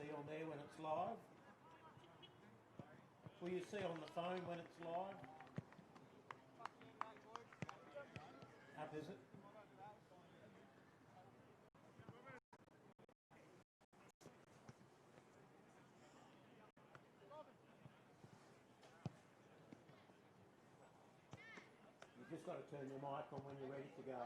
see on there when it's live? Will you see on the phone when it's live? Up, is it? You've just got to turn your mic on when you're ready to go.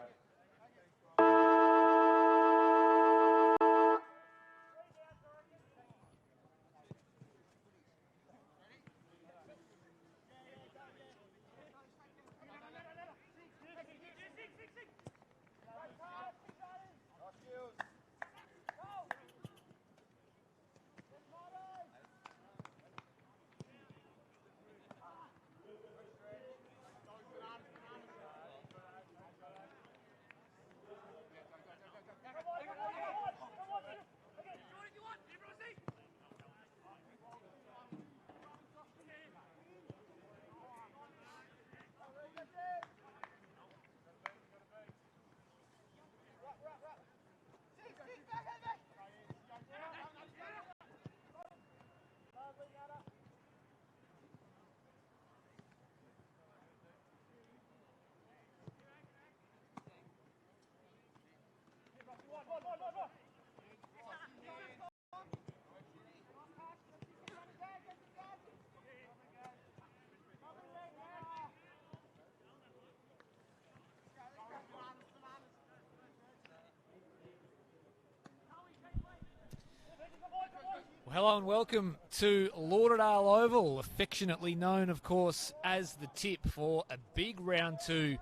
Hello and welcome to Lauderdale Oval, affectionately known, of course, as the tip for a big round 2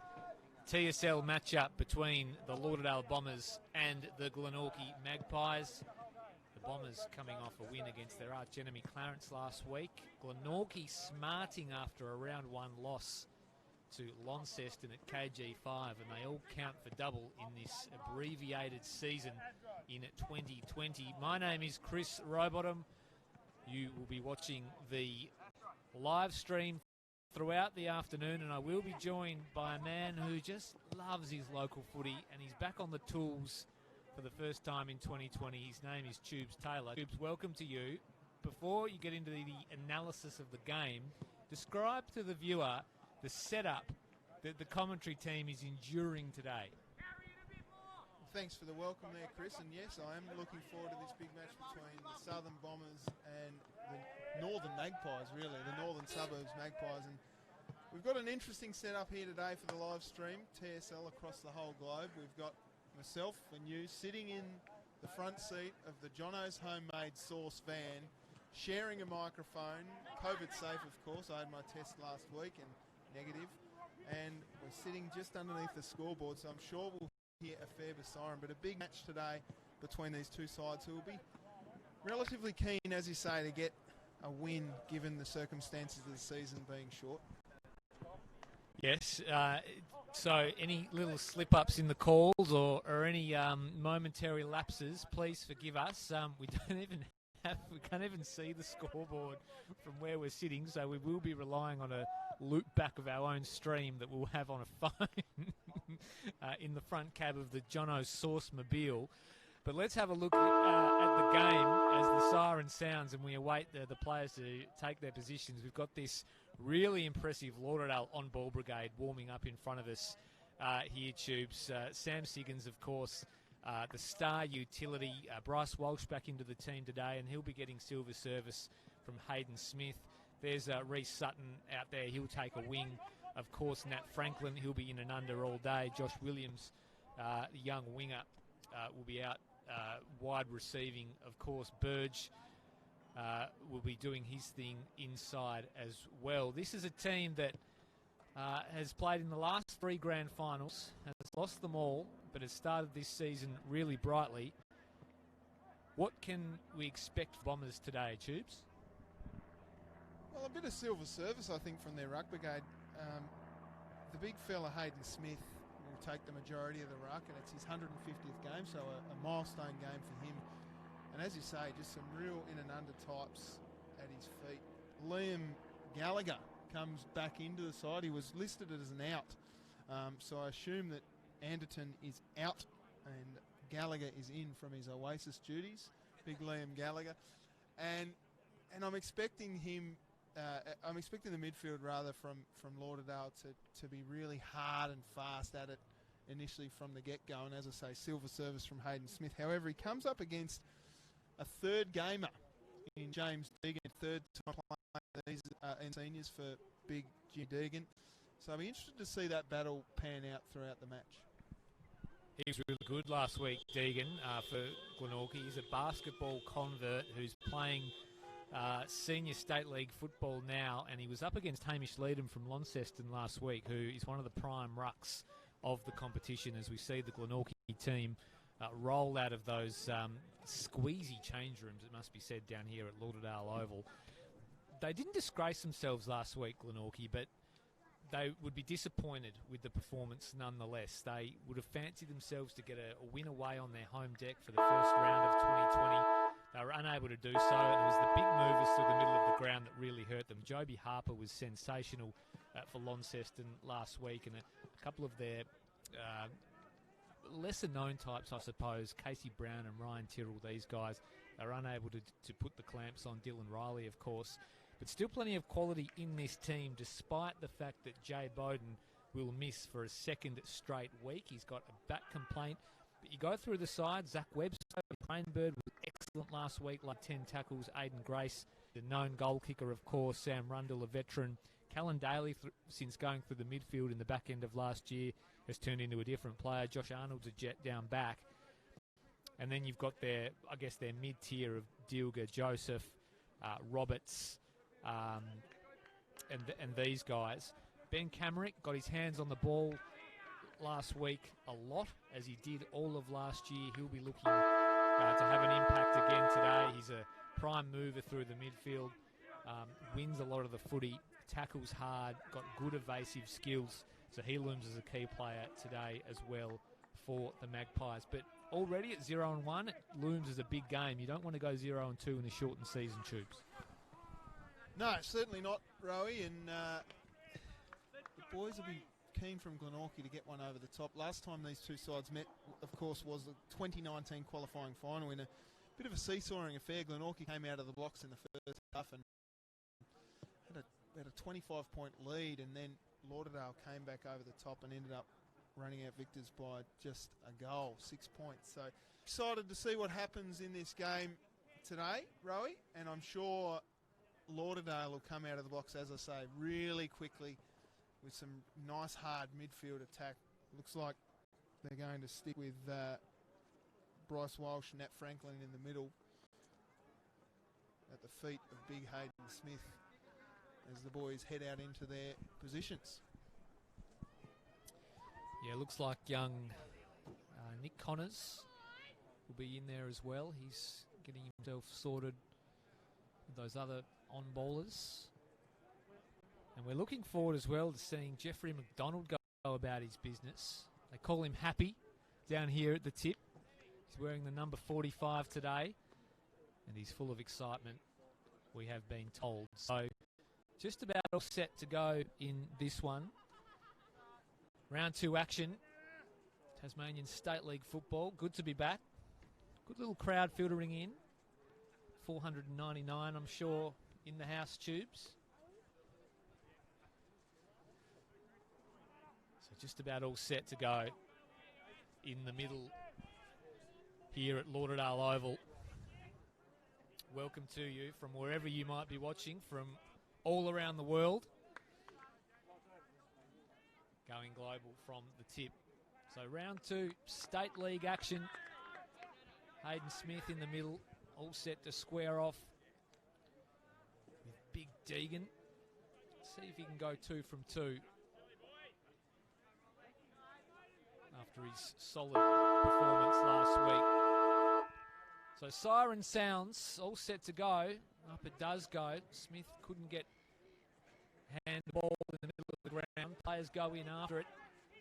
TSL matchup between the Lauderdale Bombers and the Glenorchy Magpies. The Bombers coming off a win against their arch-enemy Clarence last week. Glenorchy smarting after a round 1 loss to Launceston at KG5, and they all count for double in this abbreviated season in 2020. My name is Chris Rowbottom. You will be watching the live stream throughout the afternoon, and I will be joined by a man who just loves his local footy, and he's back on the tools for the first time in 2020. His name is Tubes Taylor. Tubes, welcome to you. Before you get into the analysis of the game, describe to the viewer the setup that the commentary team is enduring today. Thanks for the welcome there, Chris. And yes, I am looking forward to this big match between the Southern Bombers and the Northern Magpies, really, the Northern Suburbs Magpies. And we've got an interesting setup here today for the live stream, TSL across the whole globe. We've got myself and you sitting in the front seat of the Jono's homemade sauce van, sharing a microphone, COVID safe, of course. I had my test last week and negative. And we're sitting just underneath the scoreboard, so I'm sure we'll hear a fair bit of siren, but a big match today between these two sides who will be relatively keen, as you say, to get a win given the circumstances of the season being short. Yes, so any little slip-ups in the calls or any momentary lapses, please forgive us. We can't even see the scoreboard from where we're sitting, so we will be relying on a loop back of our own stream that we'll have on a phone in the front cab of the Jono's Sauce-mobile. But let's have a look at the game as the siren sounds and we await the players to take their positions. We've got this really impressive Lauderdale on-ball brigade warming up in front of us here, Tubes. Sam Siggins, of course, the star utility. Bryce Walsh back into the team today, and he'll be getting silver service from Hayden Smith. There's Reece Sutton out there. He'll take a wing. Of course, Nat Franklin, he'll be in and under all day. Josh Williams, the young winger, will be out wide receiving. Of course, Burge will be doing his thing inside as well. This is a team that has played in the last 3 grand finals, has lost them all, but has started this season really brightly. What can we expect from Bombers today, Tubes? Well, a bit of silver service, I think, from their ruck brigade. The big fella, Hayden Smith, will take the majority of the ruck, and it's his 150th game, so a milestone game for him. And as you say, just some real in and under types at his feet. Liam Gallagher comes back into the side. He was listed as an out, so I assume that Anderton is out and Gallagher is in from his Oasis duties. Big Liam Gallagher. and I'm expecting him. I'm expecting the midfield rather from Lauderdale to be really hard and fast at it initially from the get-go. And as I say, silver service from Hayden Smith. However, he comes up against a third gamer in James Deegan, third time playing these in seniors for big Jim Deegan. So I'll be interested to see that battle pan out throughout the match. He was really good last week, Deegan, for Glenorchy. He's a basketball convert who's playing senior state league football now, and he was up against Hamish Leedham from Launceston last week, who is one of the prime rucks of the competition, as we see the Glenorchy team roll out of those squeezy change rooms, it must be said, down here at Lauderdale Oval. They didn't disgrace themselves last week, Glenorchy, but they would be disappointed with the performance nonetheless. They would have fancied themselves to get a win away on their home deck for the first round of 2020. They were unable to do so, and it was the big movers through the middle of the ground that really hurt them. Joby Harper was sensational for Launceston last week, and a couple of their lesser-known types, I suppose, Casey Brown and Ryan Tyrrell, these guys, are unable to put the clamps on Dylan Riley, of course. But still plenty of quality in this team, despite the fact that Jay Bowden will miss for a second straight week. He's got a back complaint. But you go through the side, Zach Webster, Rainbird was excellent last week, like 10 tackles. Aiden Grace, the known goal kicker, of course. Sam Rundle, a veteran. Callan Daly, since going through the midfield in the back end of last year, has turned into a different player. Josh Arnold's a jet down back. And then you've got their mid-tier of Dilger, Joseph, Roberts, and these guys. Ben Camerick got his hands on the ball last week a lot, as he did all of last year. He'll be looking to have an impact again today. He's a prime mover through the midfield, wins a lot of the footy, tackles hard, got good evasive skills, so he looms as a key player today as well for the Magpies. But already at 0-1, it looms as a big game. You don't want to go 0-2 in the shortened season, Tubes. No, certainly not, Rowie, and the boys will be keen from Glenorchy to get one over the top. Last time these two sides met, of course, was the 2019 qualifying final in a bit of a seesawing affair. Glenorchy came out of the blocks in the first half and had a 25-point lead, and then Lauderdale came back over the top and ended up running out victors by just a goal, 6 points. So excited to see what happens in this game today, Rowie, and I'm sure Lauderdale will come out of the blocks, as I say, really quickly with some nice hard midfield attack. Looks like they're going to stick with Bryce Walsh and Nat Franklin in the middle at the feet of big Hayden Smith as the boys head out into their positions. Yeah, looks like young Nick Connors will be in there as well. He's getting himself sorted with those other on-ballers. And we're looking forward as well to seeing Jeffrey McDonald go about his business. They call him Happy down here at the tip. He's wearing the number 45 today, and he's full of excitement, we have been told. So just about all set to go in this one. Round 2 action. Tasmanian State League football. Good to be back. Good little crowd filtering in. 499, I'm sure, in the house, Tubes. So just about all set to go in the middle here at Lauderdale Oval. Welcome to you from wherever you might be watching from all around the world. Going global from the tip. So round 2, State League action. Hayden Smith in the middle, all set to square off with Big Deegan. See if he can go 2 from 2 after his solid performance last week. So siren sounds, all set to go. Up it does go. Smith couldn't get handball in the middle of the ground. Players go in after it.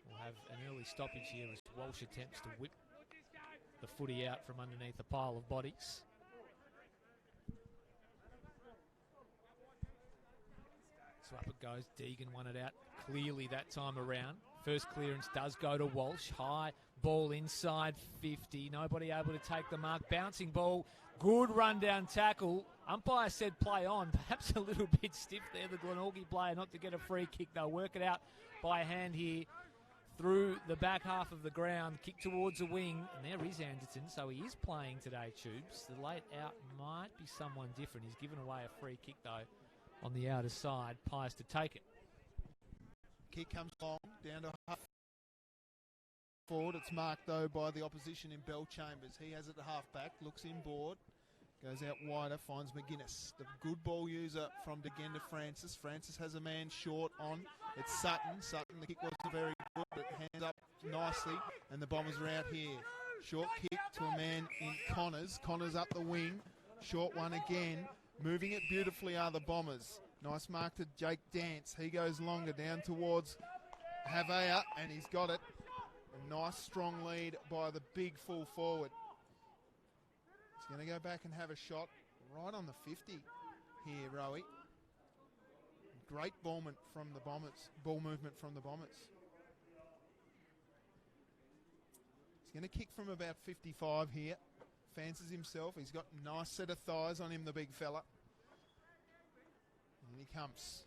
We'll have an early stoppage here as Walsh attempts to whip the footy out from underneath a pile of bodies. So up it goes. Deegan won it out clearly that time around. First clearance does go to Walsh. High ball inside 50. Nobody able to take the mark. Bouncing ball. Good run down tackle. Umpire said play on, perhaps a little bit stiff there, the Glenorchy player, not to get a free kick. They'll work it out by hand here through the back half of the ground, kick towards the wing, and there is Anderton, so he is playing today, Tubes. The late out might be someone different. He's given away a free kick, though, on the outer side. Pies to take it. Kick comes long, down to half forward. It's marked, though, by the opposition in Bell Chambers. He has it at half back, looks inboard, goes out wider, finds McGuinness. The good ball user from Degen to Francis. Francis has a man short on. It's Sutton. Sutton, the kick wasn't very good, but hands up nicely, and the Bombers are out here. Short kick to a man in Connors. Connors up the wing. Short one again. Moving it beautifully are the Bombers. Nice mark to Jake Dance. He goes longer down towards Havea, and he's got it. A nice strong lead by the big full forward. He's going to go back and have a shot right on the 50 here, Rowie. Great ball movement from the Bombers. He's going to kick from about 55 here. Fancies himself. He's got a nice set of thighs on him, the big fella. And he comes.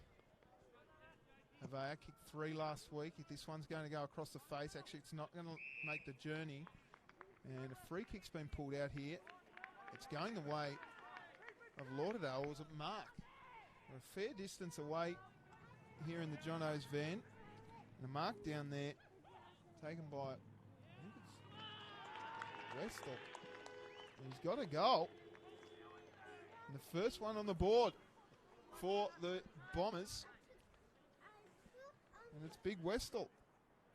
Havea kicked 3 last week. If this one's going to go across the face, actually it's not going to make the journey. And a free kick's been pulled out here. It's going the way of Lauderdale. Or was it Mark? We're a fair distance away here in the Jono's van. And a mark down there taken by, I think it's Westall. He's got a goal. And the first one on the board for the Bombers. And it's Big Westall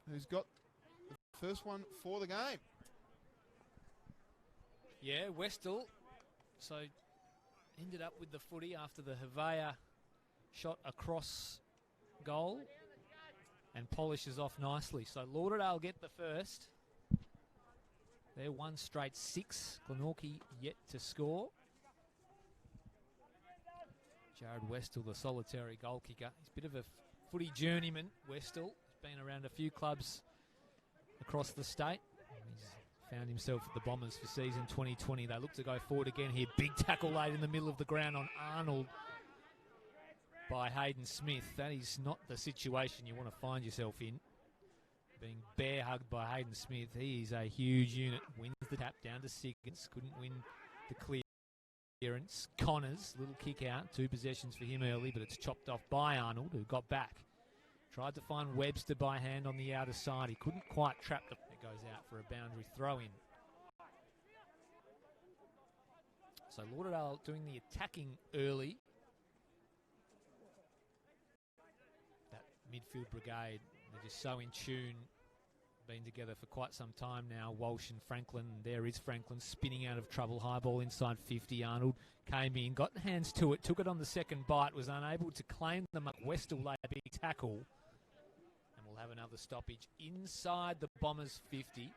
who's got the first one for the game. Yeah, Westall. So ended up with the footy after the Havea shot across goal and polishes off nicely. So Lauderdale get the first. They're 1 straight 6. Glenorchy yet to score. Jared Westall, the solitary goal kicker. He's a bit of a footy journeyman, Westall. He's been around a few clubs across the state. He's found himself at the Bombers for season 2020. They look to go forward again here. Big tackle laid in the middle of the ground on Arnold by Hayden Smith. That is not the situation you want to find yourself in. Being bear hugged by Hayden Smith. He is a huge unit. Wins the tap down to Siggins. Couldn't win the clearance. Connors, little kick out. 2 possessions for him early, but it's chopped off by Arnold, who got back. Tried to find Webster by hand on the outer side. He couldn't quite trap the... It goes out for a boundary throw-in. So Lauderdale doing the attacking early. That midfield brigade, they're just so in tune. Been together for quite some time now. Walsh and Franklin. There is Franklin spinning out of trouble. High ball inside 50. Arnold came in, got hands to it, took it on the second bite, was unable to claim them up. Westall laid a big tackle. And we'll have another stoppage inside the Bombers 50.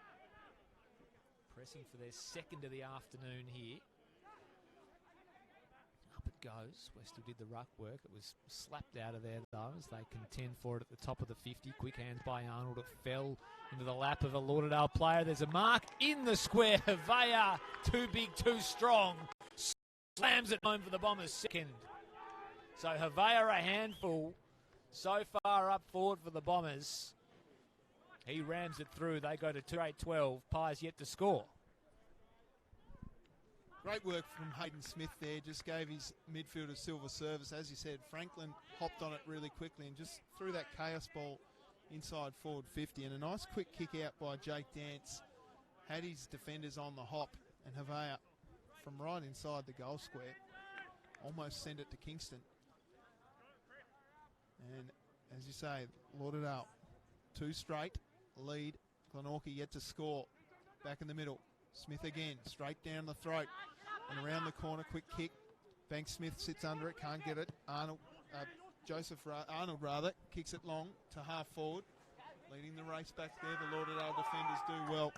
Pressing for their second of the afternoon here. Up it goes. Westall did the ruck work. It was slapped out of there though as they contend for it at the top of the 50. Quick hands by Arnold. It fell into the lap of a Lauderdale player. There's a mark in the square. Havea, too big, too strong. Slams it home for the Bombers second. So Havea a handful. So far up forward for the Bombers. He rams it through. They go to 2-8-12. Pies yet to score. Great work from Hayden Smith there. Just gave his midfielder silver service. As you said, Franklin hopped on it really quickly and just threw that chaos ball inside forward 50. And a nice quick kick out by Jake Dance. Had his defenders on the hop, and Havea from right inside the goal square almost sent it to Kingston. And as you say, Lauderdale 2 straight lead. Glenorchy yet to score. Back in the middle. Smith again, straight down the throat and around the corner. Quick kick. Bank Smith sits under it, can't get it. Arnold kicks it long to half forward, leading the race back there. The Lauderdale defenders do well,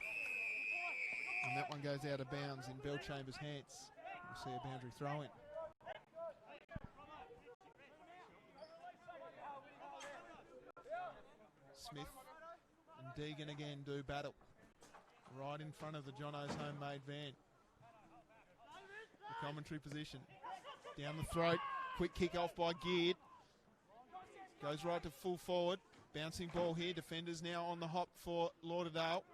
and that one goes out of bounds in Bell Chambers' hands. We'll see a boundary throw in. Smith and Deegan again do battle. Right in front of the Jono's homemade van. The commentary position. Down the throat. Quick kick off by Geared. Goes right to full forward. Bouncing ball here. Defenders now on the hop for Lauderdale.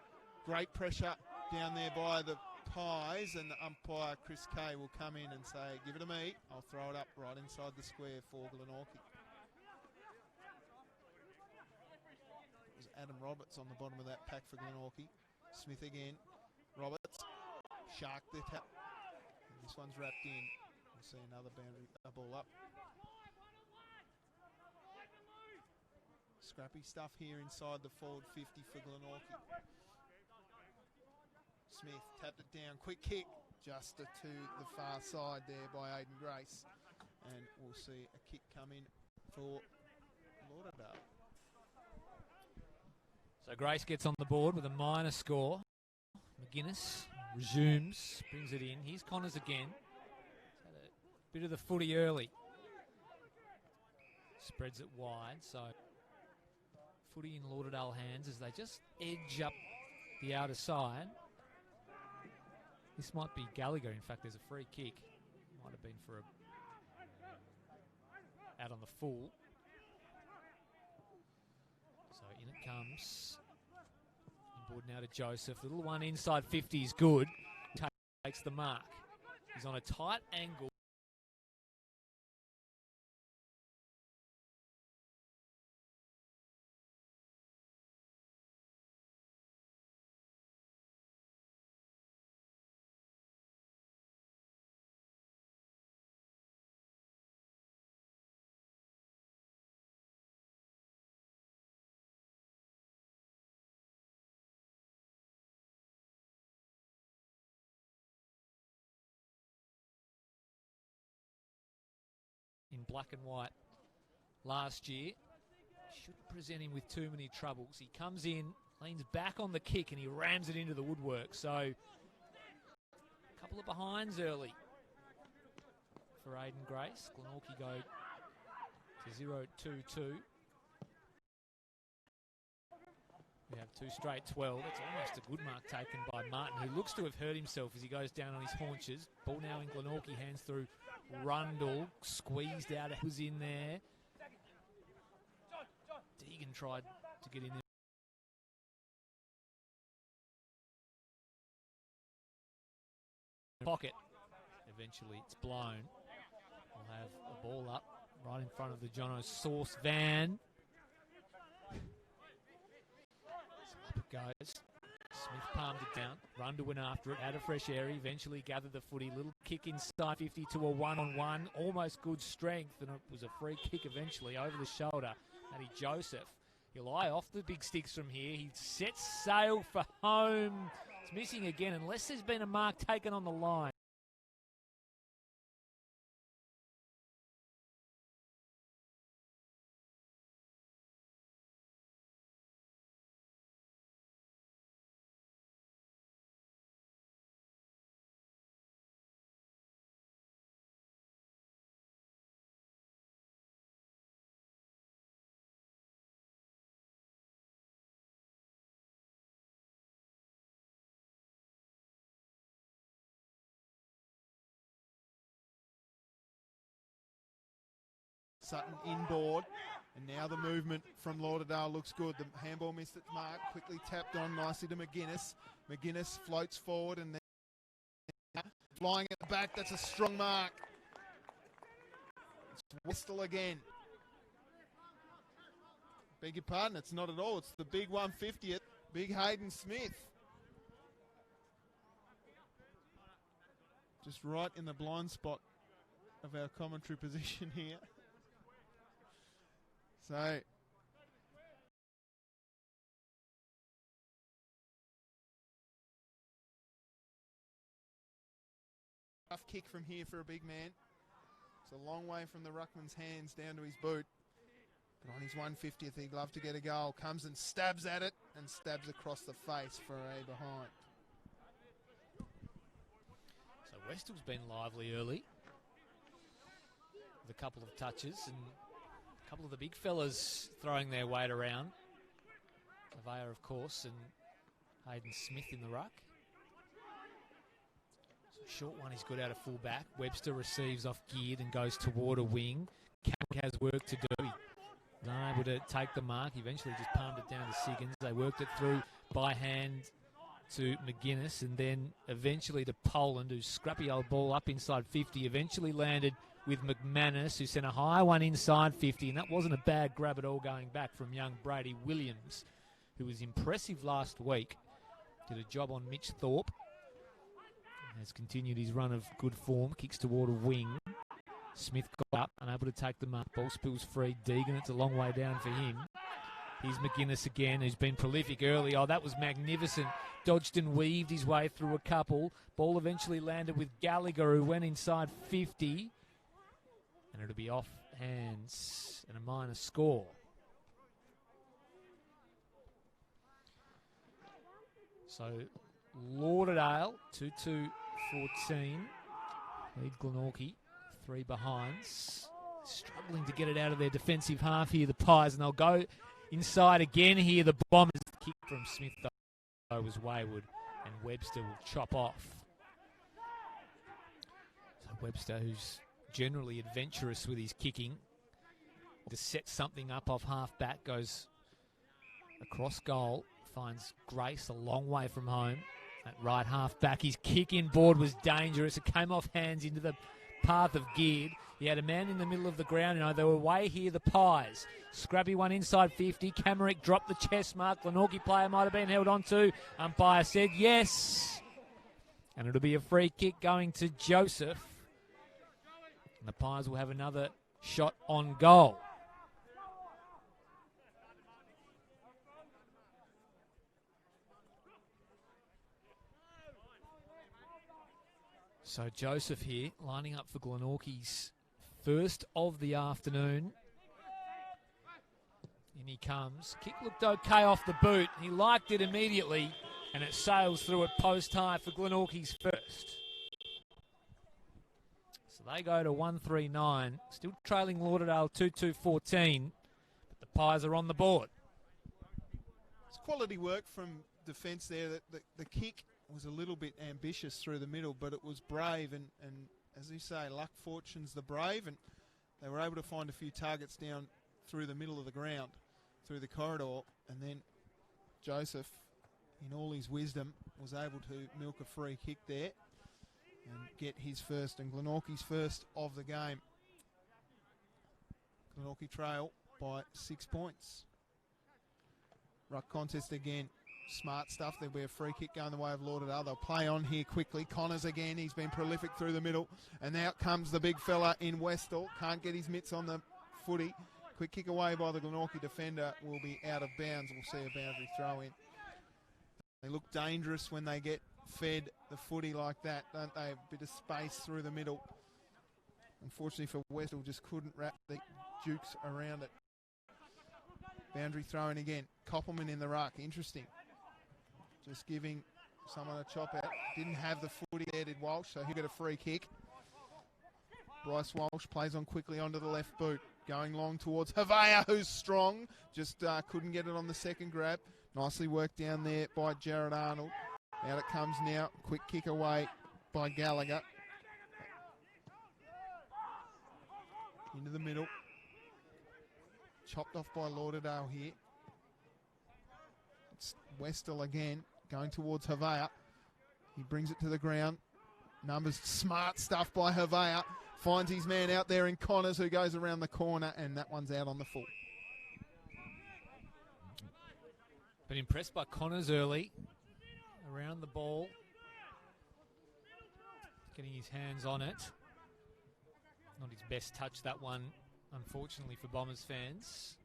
Great pressure down there by the Pies, and the umpire Chris Kay will come in and say, give it to me. I'll throw it up right inside the square for Glenorchy. It was Adam Roberts on the bottom of that pack for Glenorchy. Smith again. Roberts. Shark the tap. And this one's wrapped in. We'll see another boundary ball up. Scrappy stuff here inside the forward 50 for Glenorchy. Smith tapped it down, quick kick, just to the far side there by Aidan Grace. And we'll see a kick come in for Lauderdale. So Grace gets on the board with a minor score. McGuinness resumes, brings it in. Here's Connors again. Had a bit of the footy early. Spreads it wide, so footy in Lauderdale hands as they just edge up the outer side. This might be Gallagher. In fact, there's a free kick. Might have been for out on the full. So in it comes. Inboard now to Joseph. The little one inside 50 is good. Takes the mark. He's on a tight angle. In black and white last year. Shouldn't present him with too many troubles. He comes in, leans back on the kick, and he rams it into the woodwork. So a couple of behinds early for Aidan Grace. Glenorchy go to 0-2-2. We have two straight 12. It's almost a good mark taken by Martin, who looks to have hurt himself as he goes down on his haunches. Ball now in Glenorchy, hands through Rundle, squeezed out. It was in there. Deegan tried to get in there. Pocket. Eventually it's blown. We'll have a ball up right in front of the Jono Sauce van. Up it goes. Smith palmed it down. Rundle went after it, had a fresh air, eventually gathered the footy. Little kick inside 50 to a one-on-one. Almost good strength, and it was a free kick eventually over the shoulder. Matty Joseph, he'll eye off the big sticks from here. He sets sail for home. It's missing again, unless there's been a mark taken on the line. Sutton inboard, and now the movement from Lauderdale looks good. The handball missed its mark, quickly tapped on nicely to McGuinness. McGuinness floats forward and then flying at the back. That's a strong mark. It's Westall again. Beg your pardon, it's not at all. It's the big 150th, big Hayden Smith. Just right in the blind spot of our commentary position here. So tough kick from here for a big man. It's a long way from the ruckman's hands down to his boot. But on his 150th, he'd love to get a goal. Comes and stabs at it and stabs across the face for a behind. So Westall's been lively early with a couple of touches, and a couple of the big fellas throwing their weight around. Avaya, of course, and Hayden Smith in the ruck. Short one is good out of full-back. Webster receives off geared and goes toward a wing. Caddick has work to do. He's unable to take the mark. He eventually just palmed it down to Siggins. They worked it through by hand to McGuinness and then eventually to Poland, whose scrappy old ball up inside 50, eventually landed with McManus, who sent a high one inside 50, and that wasn't a bad grab at all going back from young Brady Williams, who was impressive last week. Did a job on Mitch Thorpe. Has continued his run of good form, kicks toward a wing. Smith got up, unable to take the mark. Ball spills free. Deegan, it's a long way down for him. Here's McGuinness again, who's been prolific early. Oh, that was magnificent. Dodged and weaved his way through a couple. Ball eventually landed with Gallagher, who went inside 50. And it'll be off hands and a minor score. So Lauderdale, 2-2-14. Lead Glenorchy, 3 behinds. Struggling to get it out of their defensive half here, the Pies, and they'll go inside again here. The Bombers, kick from Smith, though, was wayward, and Webster will chop off. So Webster, who's generally adventurous with his kicking, to set something up off half-back, goes across goal, finds Grace a long way from home. At right half-back, his kick inboard was dangerous. It came off hands into the path of Geared. He had a man in the middle of the ground. You know, they were away here, the Pies. Scrubby one inside 50. Camerick dropped the chest mark. Glenorchy player might have been held on to. Umpire said yes. And it'll be a free kick going to Joseph. And the Pies will have another shot on goal. So Joseph here, lining up for Glenorchy's first of the afternoon. In he comes. Kick looked okay off the boot. He liked it immediately, and it sails through at post high for Glenorchy's first. So they go to 1-3-9. Still trailing Lauderdale 2-2-14, but the Pies are on the board. It's quality work from defence there. The kick was a little bit ambitious through the middle, but it was brave, and as you say, luck fortune's the brave, and they were able to find a few targets down through the middle of the ground, through the corridor, and then Joseph, in all his wisdom, was able to milk a free kick there and get his first and Glenorchy's first of the game. Glenorchy trail by 6 points. Ruck contest again. Smart stuff. There'll be a free kick going the way of Lauderdale. They'll play on here quickly. Connors again. He's been prolific through the middle. And out comes the big fella in Westall. Can't get his mitts on the footy. Quick kick away by the Glenorchy defender. Will be out of bounds. We'll see a boundary throw in. They look dangerous when they get fed the footy like that, don't they? A bit of space through the middle. Unfortunately for Westall, just couldn't wrap the Dukes around it. Boundary throw in again. Koppelman in the ruck. Interesting. Just giving someone a chop out. Didn't have the footy there, did Walsh, so he'll get a free kick. Bryce Walsh plays on quickly onto the left boot. Going long towards Havea, who's strong. Just couldn't get it on the second grab. Nicely worked down there by Jared Arnold. Out it comes now. Quick kick away by Gallagher. Into the middle. Chopped off by Lauderdale here. It's Westall again, going towards Havea. He brings it to the ground. Numbers, smart stuff by Havea. Finds his man out there in Connors, who goes around the corner, and that one's out on the full. Been impressed by Connors early. Around the ball. Getting his hands on it. Not his best touch, that one, unfortunately for Bombers fans.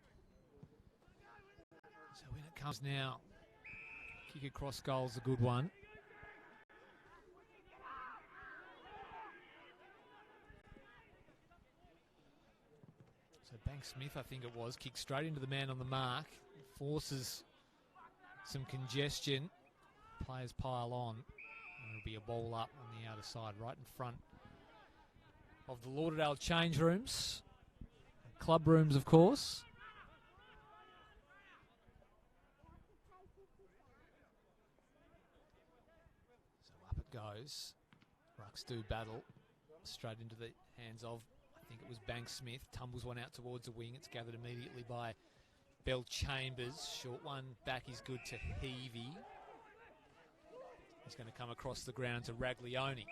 So when it comes now, kick across goal's a good one. So Banks Smith, I think it was, kicks straight into the man on the mark. Forces some congestion. Players pile on. And it'll be a ball up on the outer side, right in front of the Lauderdale change rooms. Club rooms, of course. So up it goes. Ruck Sharks do battle straight into the hands of, I think it was Bank Smith. Tumbles one out towards the wing. It's gathered immediately by Bell Chambers. Short one back is good to Heavey. He's going to come across the ground to Raglione.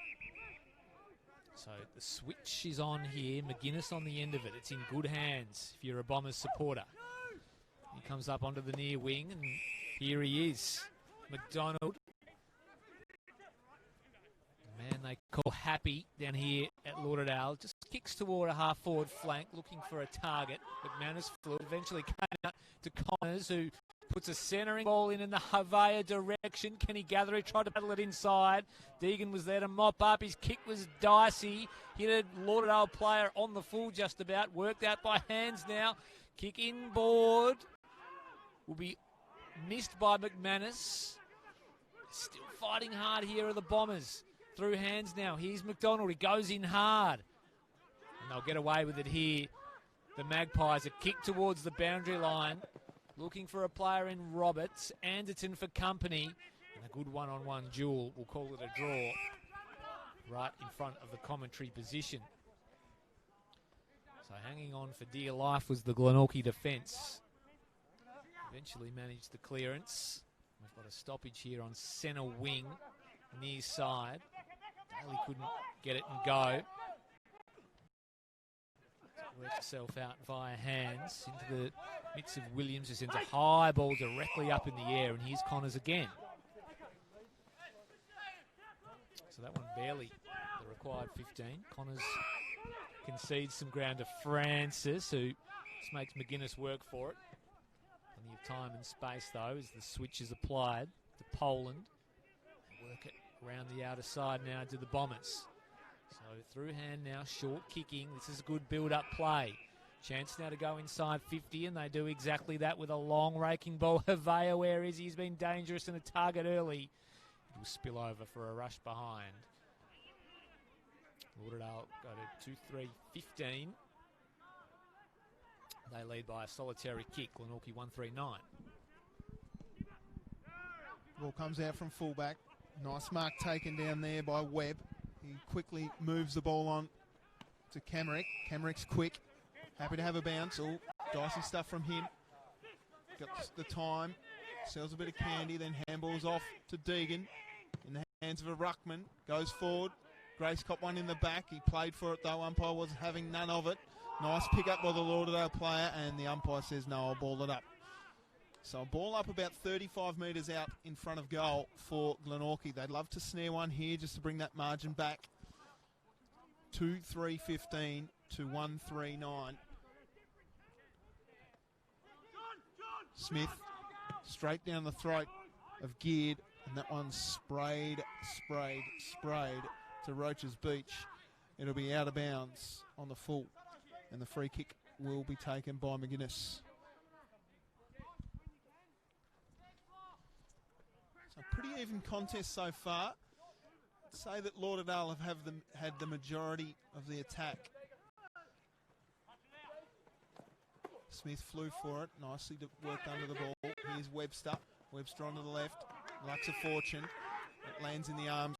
So the switch is on here. McGuinness on the end of it. It's in good hands if you're a Bombers supporter. He comes up onto the near wing, and here he is. McDonald. The man they call Happy down here at Lauderdale. Just kicks toward a half-forward flank, looking for a target. McManus flew. Eventually came out to Connors, who puts a centering ball in the Havea direction. Can he gather it? Tried to battle it inside. Deegan was there to mop up. His kick was dicey. Hit a Lauderdale player on the full just about. Worked out by hands now. Kick inboard. Will be missed by McManus. Still fighting hard here are the Bombers. Through hands now. Here's McDonald. He goes in hard. And they'll get away with it here. The Magpies, a kick towards the boundary line. Looking for a player in Roberts. Anderton for company. And a good one-on-one duel. We'll call it a draw. Right in front of the commentary position. So hanging on for dear life was the Glenorchy defence. Eventually managed the clearance. We've got a stoppage here on centre wing. Near side. Daly couldn't get it and go. Worked itself out via hands into the midst of Williams, who sends a high ball directly up in the air, and here's Connors again. So that one barely the required 15. Connors concedes some ground to Francis, who just makes McGuinness work for it. Plenty of time and space, though, as the switch is applied to Poland. Work it around the outer side now to the Bombers. So through hand now, short kicking. This is a good build-up play. Chance now to go inside 50, and they do exactly that with a long raking ball. Havea, where is he? He's been dangerous and a target early. It will spill over for a rush behind. Lauderdale go to 2-3-15. They lead by a solitary kick. Glenorchy 1-3-9. Ball comes out from fullback. Nice mark taken down there by Webb. He quickly moves the ball on to Camerick. Camerick's quick. Happy to have a bounce. Oh, dicey stuff from him. Got the time. Sells a bit of candy, then handballs off to Deegan. In the hands of a ruckman. Goes forward. Grace caught one in the back. He played for it, though. Umpire was having none of it. Nice pick up by the Lauderdale player, and the umpire says, no, I'll ball it up. So ball up about 35 metres out in front of goal for Glenorchy. They'd love to snare one here just to bring that margin back. 2-3-15 to 1-3-9. Smith straight down the throat of Geared, and that one sprayed to Roach's Beach. It'll be out of bounds on the full, and the free kick will be taken by McGuinness. So pretty even contest so far. I'd say that Lauderdale have had the majority of the attack. Smith flew for it, nicely worked under the ball. Here's Webster. Webster on to the left. Lux of Fortune. It lands in the arms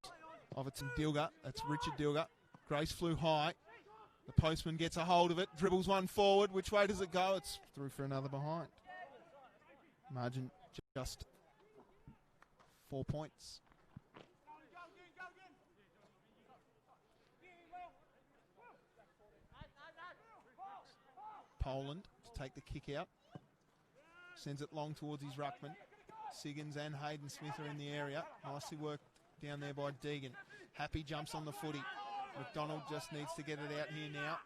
of it's Dilger. That's Richard Dilger. Grace flew high. The postman gets a hold of it, dribbles one forward. Which way does it go? It's through for another behind. Margin just 4 points. Poland to take the kick out. Sends it long towards his ruckman. Siggins and Hayden Smith are in the area. Nicely worked down there by Deegan. Happy jumps on the footy. McDonald just needs to get it out here now.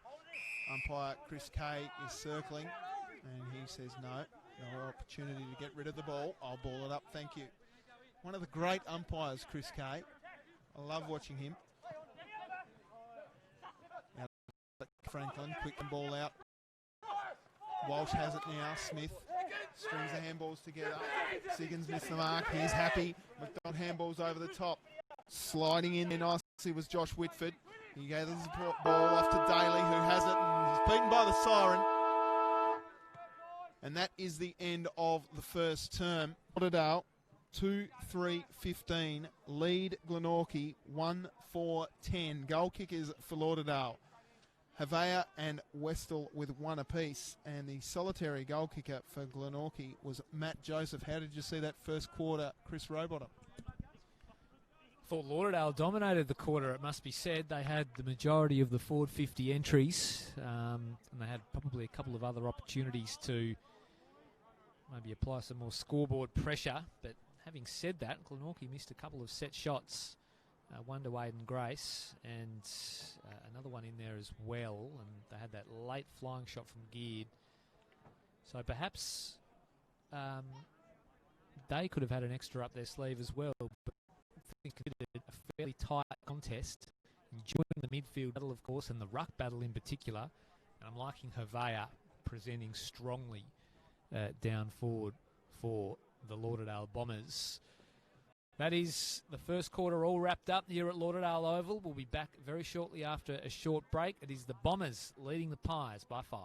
Umpire Chris Kay is circling, and he says no opportunity to get rid of the ball. I'll ball it up, thank you. One of the great umpires, Chris Kay. I love watching him. Now Franklin, quick and ball out. Walsh has it now. Smith strings the handballs together. Siggins missed the mark. He's Happy. McDonald handballs over the top. Sliding in there nicely was Josh Whitford. He gave the support ball off to Daly, who has it, and he's beaten by the siren. And that is the end of the first term. Lauderdale 2-3-15. Lead Glenorchy 1-4-10. Goal kickers for Lauderdale, Havea and Westall with one apiece. And the solitary goal kicker for Glenorchy was Matt Joseph. How did you see that first quarter, Chris Rowbottom? Thought Lauderdale dominated the quarter, it must be said. They had the majority of the forward 50 entries, and they had probably a couple of other opportunities to maybe apply some more scoreboard pressure. But having said that, Glenorchy missed a couple of set shots, one to Aidan Grace and another one in there as well. And they had that late flying shot from Geared. So perhaps they could have had an extra up their sleeve as well. But I think it a fairly tight contest, enjoying the midfield battle, of course, and the ruck battle in particular. And I'm liking Havea presenting strongly down forward for the Lauderdale Bombers. That is the first quarter all wrapped up here at Lauderdale Oval. We'll be back very shortly after a short break. It is the Bombers leading the Pies by 5.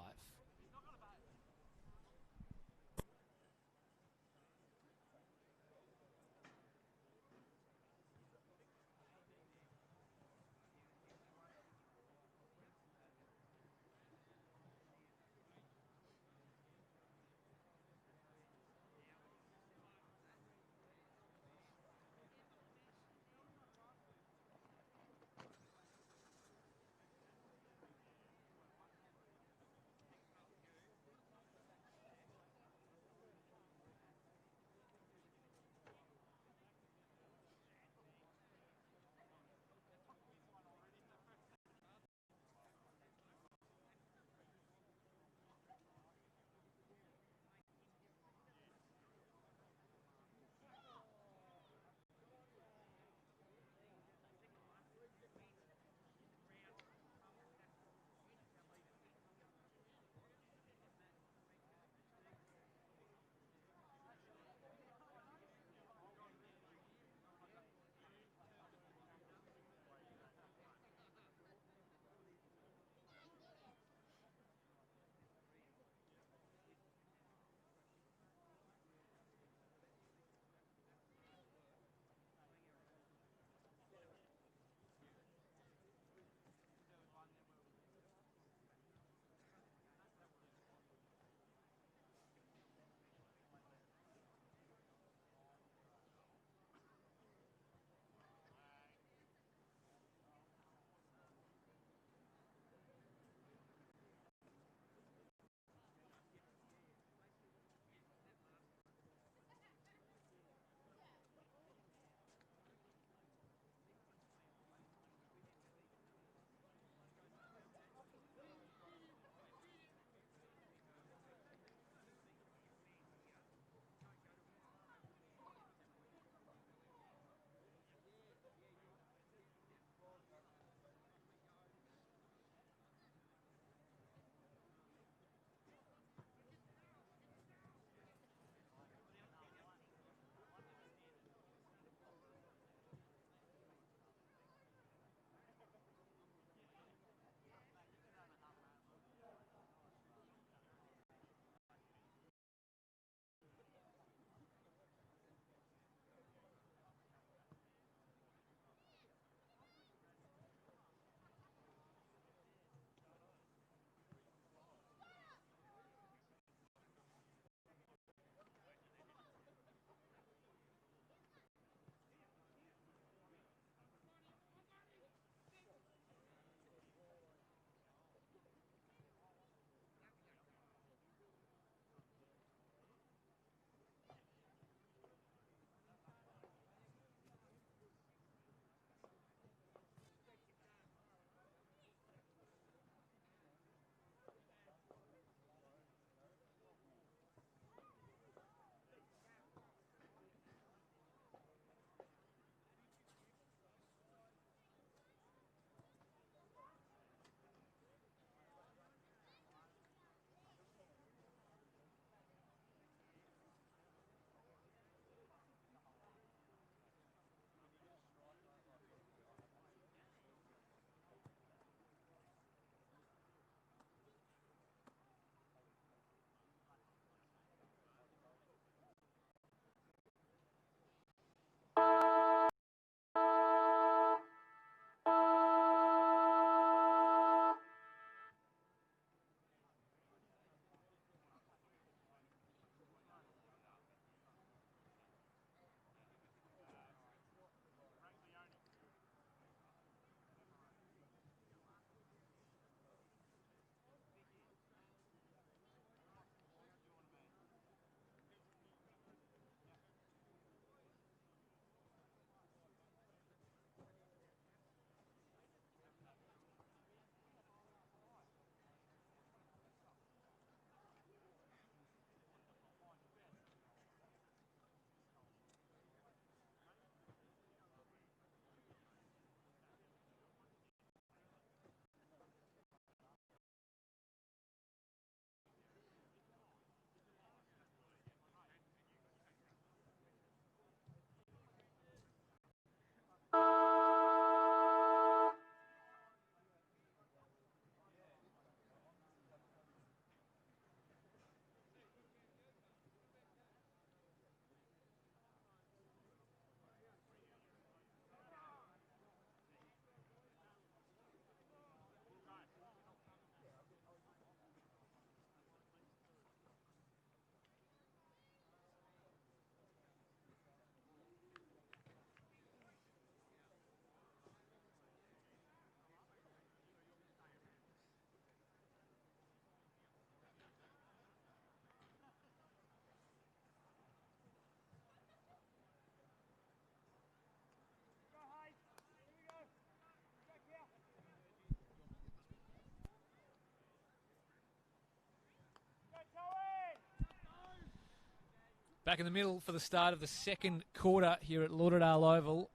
Back in the middle for the start of the second quarter here at Lauderdale Oval.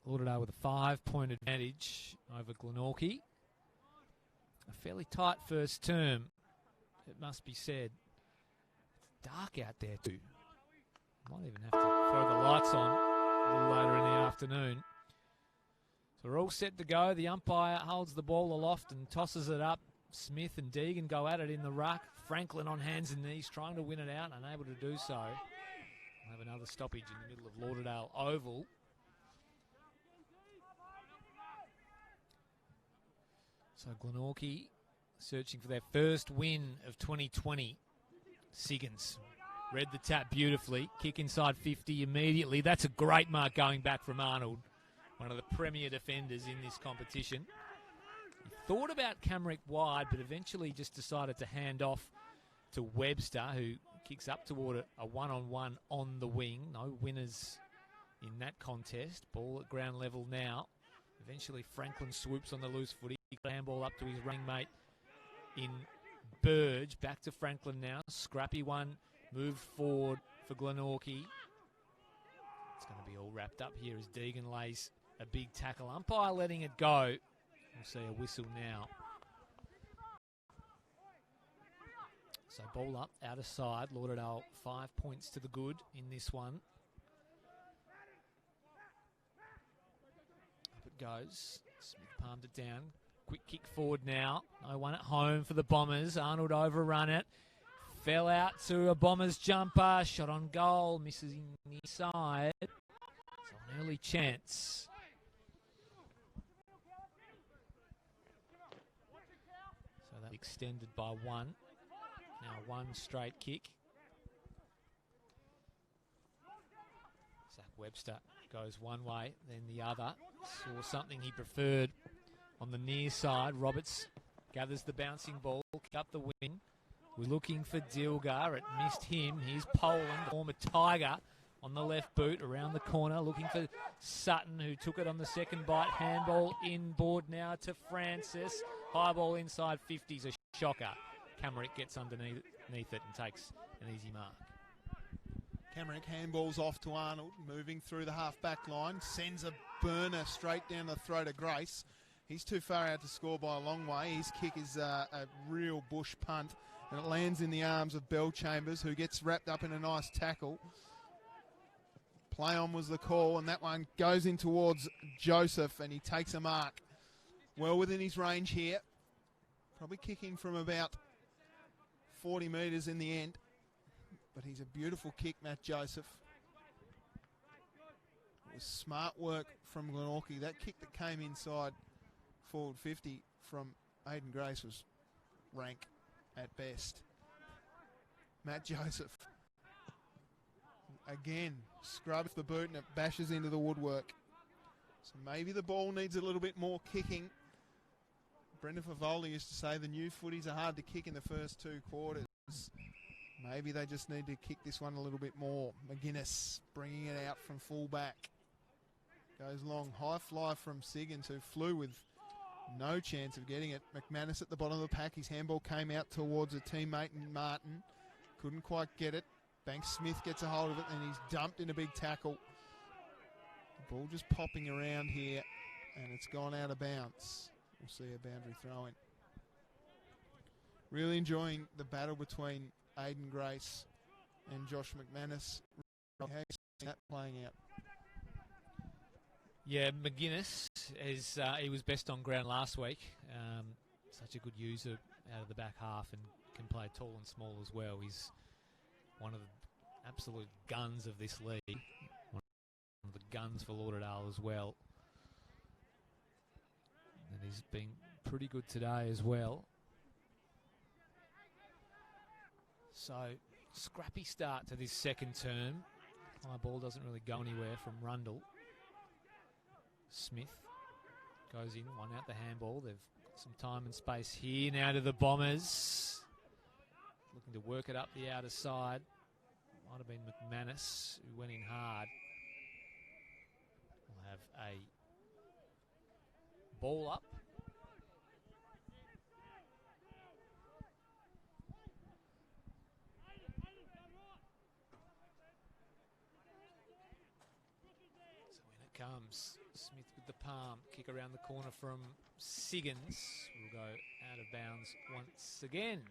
Lauderdale with a 5-point advantage over Glenorchy. A fairly tight first term, it must be said. It's dark out there too. Might even have to throw the lights on a little later in the afternoon. So we're all set to go. The umpire holds the ball aloft and tosses it up. Smith and Deegan go at it in the ruck. Franklin on hands and knees trying to win it out, unable to do so. We'll have another stoppage in the middle of Lauderdale Oval. So Glenorchy searching for their first win of 2020. Siggins read the tap beautifully. Kick inside 50 immediately. That's a great mark going back from Arnold, one of the premier defenders in this competition. He thought about Camrick wide, but eventually just decided to hand off to Webster, who kicks up toward a one-on-one on the wing. No winners in that contest. Ball at ground level now. Eventually Franklin swoops on the loose footy. Handball up to his running mate in Burge. Back to Franklin now. Scrappy one. Move forward for Glenorchy. It's going to be all wrapped up here as Deegan lays a big tackle. Umpire letting it go. We'll see a whistle now. So ball up, out of side. Lauderdale 5 points to the good in this one. Up it goes. Smith palmed it down. Quick kick forward now. No one at home for the Bombers. Arnold overrun it. Fell out to a Bombers jumper. Shot on goal. Misses near side. It's an early chance. So that extended by one. Now one straight kick. Zach Webster goes one way, then the other. Saw something he preferred on the near side. Roberts gathers the bouncing ball, kick up the wing. We're looking for Dilgar. It missed him. Here's Poland, the former Tiger, on the left boot around the corner. Looking for Sutton, who took it on the second bite. Handball inboard now to Francis. High ball inside 50's a shocker. Camrick gets underneath it and takes an easy mark. Camrick handballs off to Arnold, moving through the half-back line. Sends a burner straight down the throat of Grace. He's too far out to score by a long way. His kick is a real bush punt, and it lands in the arms of Bell Chambers, who gets wrapped up in a nice tackle. Play on was the call, and that one goes in towards Joseph, and he takes a mark. Well within his range here. Probably kicking from about 40 metres in the end. But he's a beautiful kick, Matt Joseph. It was smart work from Glenorchy. That kick that came inside forward 50 from Aiden Grace was rank at best. Matt Joseph. Again, scrubs the boot and it bashes into the woodwork. So maybe the ball needs a little bit more kicking. Brendan Favola used to say the new footies are hard to kick in the first two quarters. Maybe they just need to kick this one a little bit more. McGuinness bringing it out from full back. Goes long. High fly from Siggins, who flew with no chance of getting it. McManus at the bottom of the pack. His handball came out towards a teammate in Martin. Couldn't quite get it. Banks Smith gets a hold of it and he's dumped in a big tackle. The ball just popping around here and it's gone out of bounds. We'll see a boundary throw in. Really enjoying the battle between Aiden Grace and Josh McManus. How are you seeing that playing out? Yeah, McGuinness, he was best on ground last week. Such a good user out of the back half and can play tall and small as well. He's one of the absolute guns of this league. One of the guns for Lauderdale as well. And he's been pretty good today as well. So, scrappy start to this second term. High ball doesn't really go anywhere from Rundle. Smith goes in, one out the handball. They've got some time and space here. Now to the Bombers. Looking to work it up the outer side. Might have been McManus who went in hard. We'll have a ball up. comes Smith with the palm. Kick around the corner from Siggins. Will go out of bounds once again.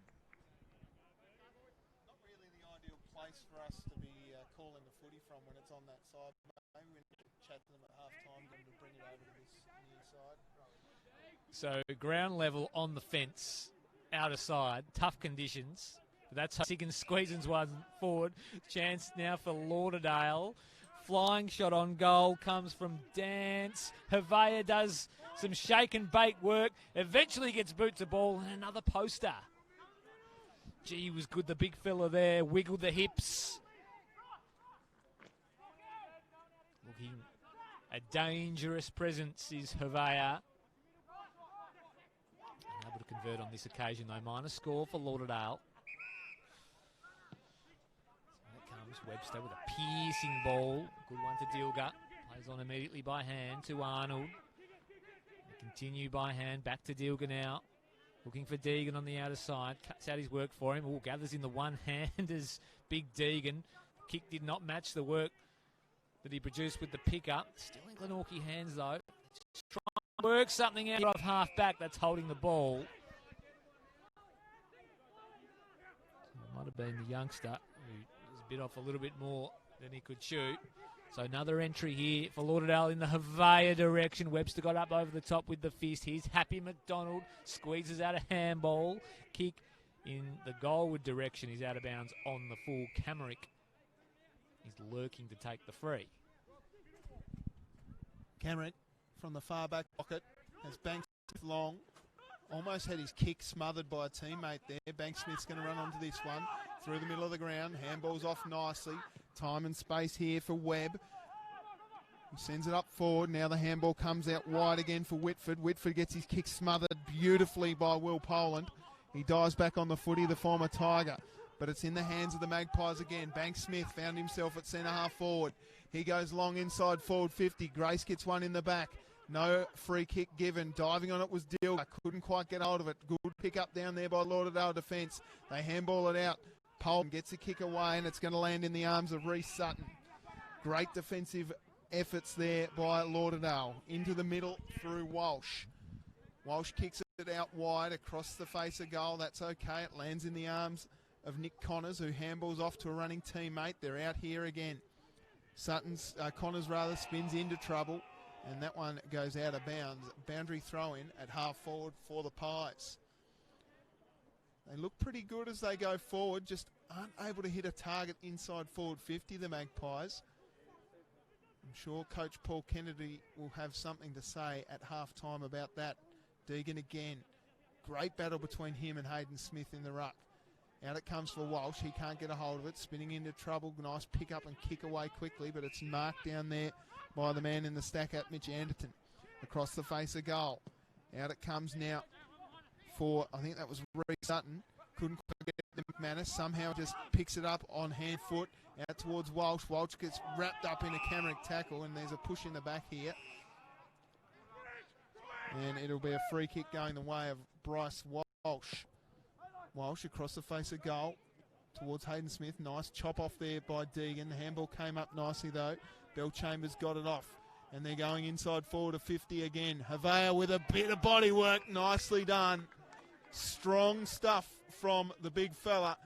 Not really the ideal place for us to be calling the footy from when it's on that side. Maybe we need to chat to them at half-time, get them to bring it over to this near side. So ground level on the fence, outer side, tough conditions. But that's how Siggins squeezes one forward. Chance now for Lauderdale. Flying shot on goal comes from Dance. Havea does some shake and bake work. Eventually gets boot to ball and another poster. Gee, was good, the big fella there. Wiggled the hips. Looking a dangerous presence is Havea. Able to convert on this occasion though. Minus score for Lauderdale. Webster with a piercing ball. Good one to Dilger. Plays on immediately by hand to Arnold. They continue by hand. Back to Dilger now. Looking for Deegan on the outer side. Cuts out his work for him. Ooh, gathers in the one hand as Big Deegan. Kick did not match the work that he produced with the pickup. Still in Glenorchy hands though. Just trying to work something out of half back that's holding the ball. Might have been the youngster who bit off a little bit more than he could shoot. So another entry here for Lauderdale in the Havea direction. Webster got up over the top with the fist. Here's Happy McDonald. Squeezes out a handball. Kick in the goalward direction. He's out of bounds on the full. Camerick is lurking to take the free. Camerick from the far back pocket has Banksmith long. Almost had his kick smothered by a teammate there. Banksmith's going to run onto this one. Through the middle of the ground. Handball's off nicely. Time and space here for Webb. He sends it up forward. Now the handball comes out wide again for Whitford. Whitford gets his kick smothered beautifully by Will Poland. He dives back on the footy, the former Tiger. But it's in the hands of the Magpies again. Banksmith found himself at centre half forward. He goes long inside forward 50. Grace gets one in the back. No free kick given. Diving on it was Dilger. Couldn't quite get hold of it. Good pick up down there by Lauderdale defence. They handball it out. Poland gets a kick away and it's going to land in the arms of Reece Sutton. Great defensive efforts there by Lauderdale. Into the middle through Walsh. Walsh kicks it out wide across the face of goal. That's okay. It lands in the arms of Nick Connors, who handballs off to a running teammate. They're out here again. Connors spins into trouble. And that one goes out of bounds. Boundary throw in at half forward for the Pies. They look pretty good as they go forward, just aren't able to hit a target inside forward 50, the Magpies. I'm sure Coach Paul Kennedy will have something to say at half-time about that. Deegan again. Great battle between him and Hayden Smith in the ruck. Out it comes for Walsh. He can't get a hold of it. Spinning into trouble. Nice pick up and kick away quickly, but it's marked down there by the man in the stack at Mitch Anderton. Across the face of goal. Out it comes now for, I think that was Reece Sutton. Couldn't quite get the McManus. Somehow just picks it up on hand foot. Out towards Walsh. Walsh gets wrapped up in a Camerick tackle, and there's a push in the back here. And it'll be a free kick going the way of Bryce Walsh. Walsh across the face of goal towards Hayden Smith. Nice chop off there by Deegan. The handball came up nicely though. Bell Chambers got it off. And they're going inside forward to 50 again. Havea with a bit of body work. Nicely done. Strong stuff from the big fella.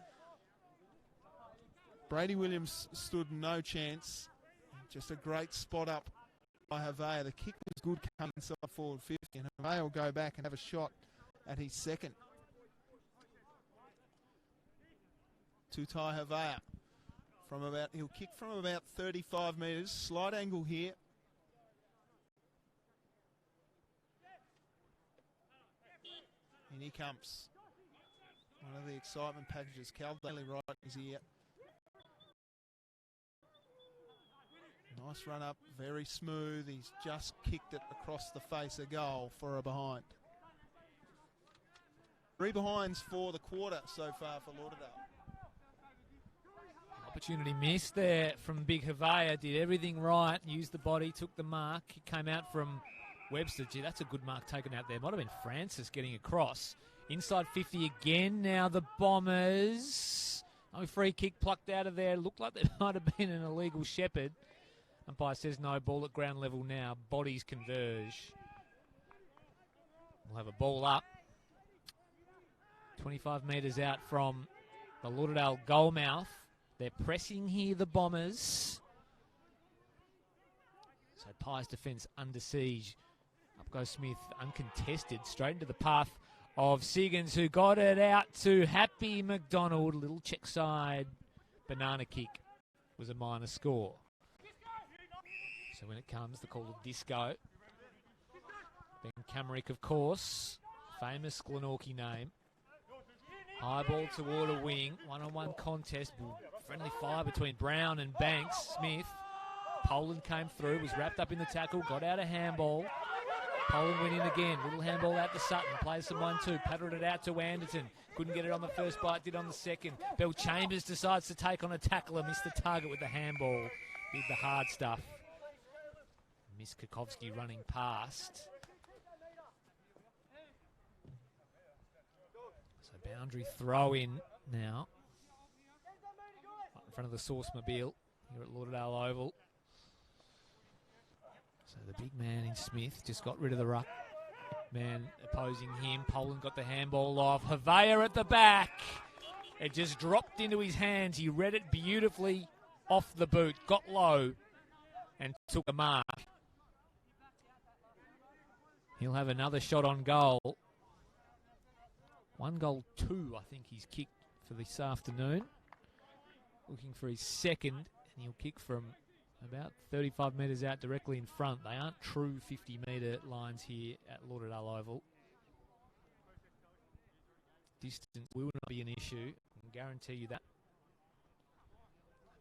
Brady Williams stood no chance. Just a great spot up by Havea. The kick was good coming inside forward 50. And Havea will go back and have a shot at his second. Tutai Havea. He'll kick from about 35 metres. Slight angle here. And here comes one of the excitement packages. Cal Daly right is here. Nice run up, very smooth. He's just kicked it across the face of goal for a behind. 3 behinds for the quarter so far for Lauderdale. Opportunity missed there from Big Havea. Did everything right, used the body, took the mark. He came out from Webster. Gee, that's a good mark taken out there. Might have been Francis getting across. Inside 50 again. Now the Bombers. Oh, free kick plucked out of there. Looked like there might have been an illegal shepherd. Umpire says no, ball at ground level now. Bodies converge. We'll have a ball up. 25 metres out from the Lauderdale goal mouth. They're pressing here, the Bombers. So Pies defence under siege. Up goes Smith, uncontested, straight into the path of Siggins, who got it out to Happy McDonald. Little check side banana kick was a minor score. So when it comes, the call of disco. Ben Camerick, of course, famous Glenorchy name. High ball toward a wing, one-on-one contest. Friendly fire between Brown and Banks. Smith, Poland came through, was wrapped up in the tackle, got out a handball. Poland went in again, little handball out to Sutton, plays some 1-2, pattered it out to Anderton. Couldn't get it on the first bite, did on the second. Bell Chambers decides to take on a tackler, missed the target with the handball. Did the hard stuff. Miss Kakovsky running past. So boundary throw in now. Right in front of the Saucemobile here at Lauderdale Oval. So the big man in Smith just got rid of the ruck man opposing him. Poland got the handball off. Havea at the back. It just dropped into his hands. He read it beautifully off the boot, got low and took a mark. He'll have another shot on goal. 1 goal, 2 I think he's kicked for this afternoon. Looking for his second, and he'll kick from about 35 metres out directly in front. They aren't true 50-metre lines here at Lauderdale Oval. Distance will not be an issue. I can guarantee you that.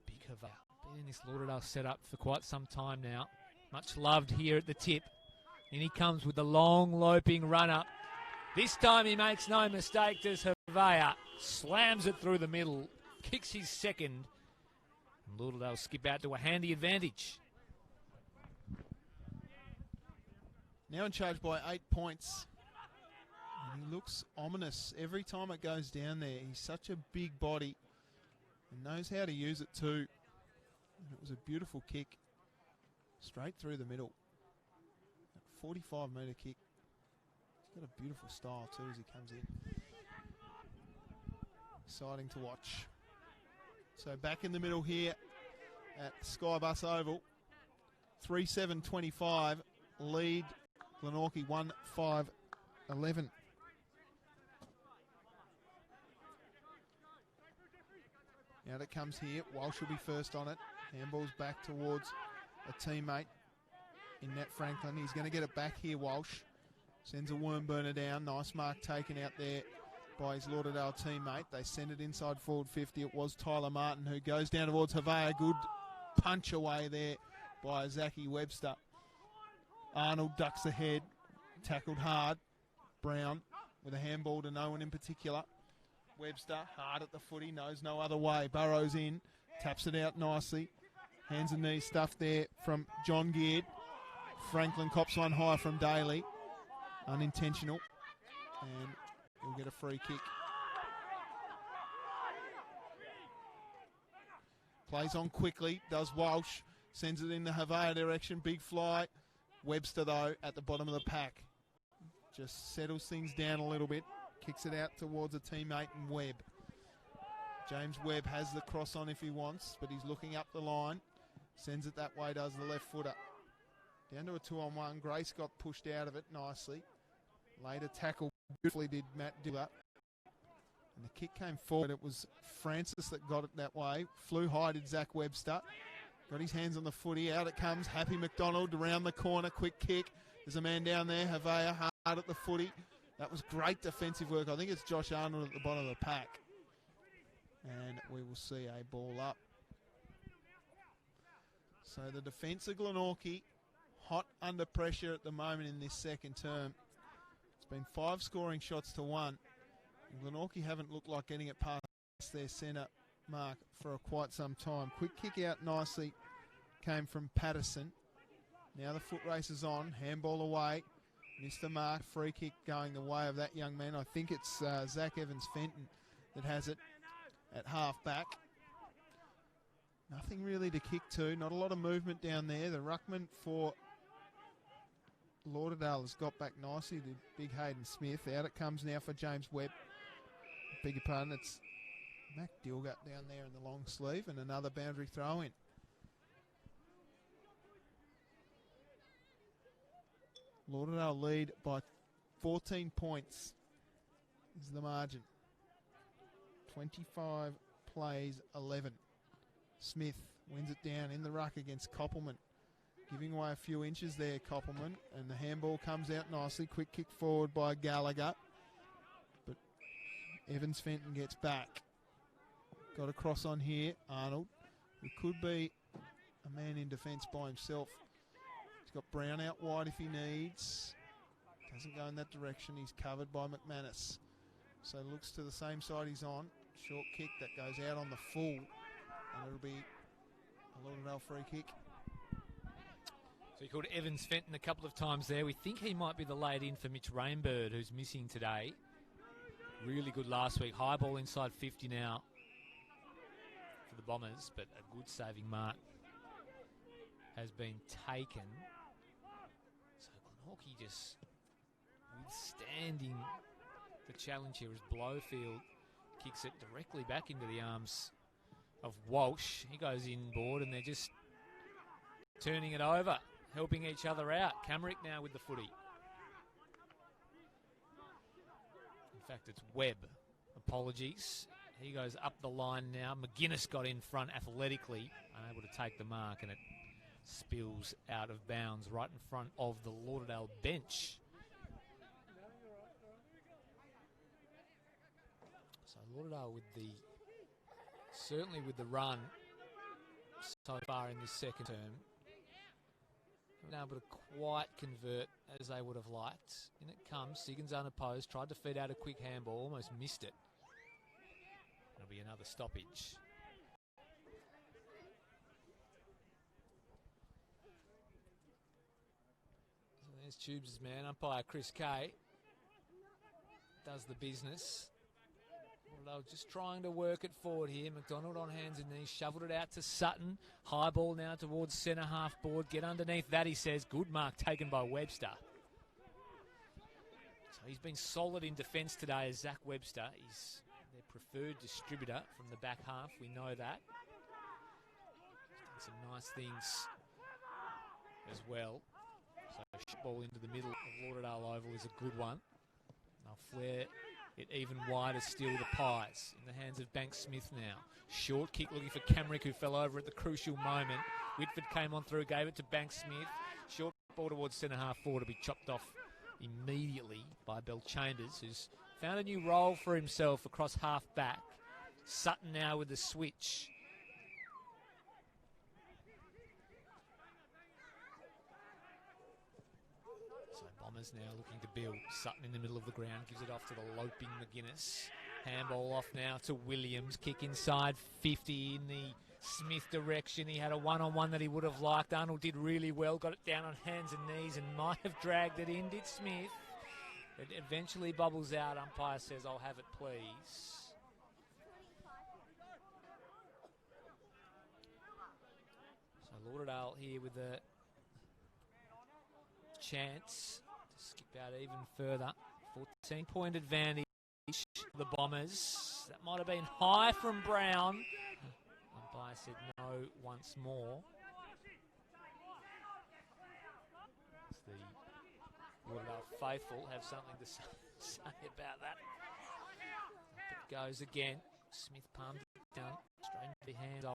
Big Havea. Been in this Lauderdale setup for quite some time now. Much loved here at the tip. And he comes with the long loping run-up. This time he makes no mistake, does Havea. Slams it through the middle. Kicks his second. And Lauderdale skip out to a handy advantage. Now in charge by 8 points. And he looks ominous every time it goes down there. He's such a big body and knows how to use it too. And it was a beautiful kick straight through the middle. 45-metre kick. He's got a beautiful style too as he comes in. Exciting to watch. So back in the middle here at Skybus Oval. 3-7-25. Lead Glenorchy 1-5-11. Now that comes here. Walsh will be first on it. Handball's back towards a teammate in Nat Franklin. He's going to get it back here, Walsh. Sends a worm burner down. Nice mark taken out there by his Lauderdale teammate. They send it inside forward 50. It was Tyler Martin who goes down towards Havea. Good punch away there by Zachy Webster. Arnold ducks the head. Tackled hard. Brown with a handball to no one in particular. Webster hard at the footy. Knows no other way. Burrows in. Taps it out nicely. Hands and knees stuff there from John Geard. Franklin cops one high from Daly. Unintentional. And he'll get a free kick. Plays on quickly. Does Walsh. Sends it in the Havea direction. Big fly. Webster, though, at the bottom of the pack. Just settles things down a little bit. Kicks it out towards a teammate and Webb. James Webb has the cross on if he wants, but he's looking up the line. Sends it that way, does the left footer. Down to a 2-on-1. Grace got pushed out of it nicely. Later tackle beautifully did Matt Diller. And the kick came forward. It was Francis that got it that way. Flew high did Zach Webster. Got his hands on the footy. Out it comes. Happy McDonald around the corner. Quick kick. There's a man down there. Havea hard at the footy. That was great defensive work. I think it's Josh Arnold at the bottom of the pack. And we will see a ball up. So the defence of Glenorchy hot under pressure at the moment in this second term. It's been 5 scoring shots to 1. And Glenorchy haven't looked like getting it past their centre mark for quite some time. Quick kick out nicely came from Patterson. Now the foot race is on. Handball away. Missed the mark. Free kick going the way of that young man. I think it's Zach Evans-Fenton that has it at half back. Nothing nothing really to kick to. Not a lot of movement down there. The ruckman for Lauderdale has got back nicely to big Hayden Smith. Out it comes now for James Webb. Beg your pardon, it's Mac Dilgut down there in the long sleeve, and another boundary throw in. Lauderdale lead by 14 points is the margin. 25 plays 11. Smith wins it down in the ruck against Koppelman. Giving away a few inches there, Koppelman. And the handball comes out nicely. Quick kick forward by Gallagher. But Evans Fenton gets back. Got a cross on here. Arnold, who could be a man in defence by himself. He's got Brown out wide if he needs. Doesn't go in that direction. He's covered by McManus. So looks to the same side he's on. Short kick that goes out on the full. And it'll be a Lauderdale free kick. So he called Evans Fenton a couple of times there. We think he might be the laid in for Mitch Rainbird, who's missing today. Really good last week. High ball inside 50 now for the Bombers, but a good saving mark has been taken. So Glenorchy just withstanding the challenge here as Blowfield kicks it directly back into the arms of Walsh. He goes inboard and they're just turning it over, helping each other out. Camrick now with the footy. In fact, it's Webb. Apologies. He goes up the line now. McGuinness got in front athletically, unable to take the mark, and it spills out of bounds right in front of the Lauderdale bench. So Lauderdale certainly with the run so far in this second term, been able to quite convert as they would have liked. In it comes, Siggins unopposed, tried to feed out a quick handball, almost missed it. It'll be another stoppage. So there's Tubes' man, umpire Chris Kay. Does the business. Lauderdale just trying to work it forward here. McDonald on hands and knees, shoveled it out to Sutton. High ball now towards centre half board. Get underneath that, he says. Good mark taken by Webster. So he's been solid in defence today as Zach Webster. He's their preferred distributor from the back half. We know that. He's done some nice things as well. So a ball into the middle of Lauderdale Oval is a good one. They'll flare it even wider still, the Pies in the hands of Banks Smith now. Short kick looking for Camrick, who fell over at the crucial moment. Whitford came on through, gave it to Banks Smith. Short ball towards centre half forward to be chopped off immediately by Bell Chambers, who's found a new role for himself across half back. Sutton now with the switch. Bombers now looking to build. Sutton in the middle of the ground, gives it off to the loping McGuinness. Handball off now to Williams. Kick inside 50 in the Smith direction. He had a one-on-one that he would have liked. Arnold did really well, got it down on hands and knees and might have dragged it in, did Smith. It eventually bubbles out. Umpire says, I'll have it, please. So Lauderdale here with a chance to skip out even further. 14-point advantage for the Bombers. That might have been high from Brown. Umpire said no once more. As the Lauderdale faithful have something to say about that. Up it goes again. Smith palmed it down, straight into the hands of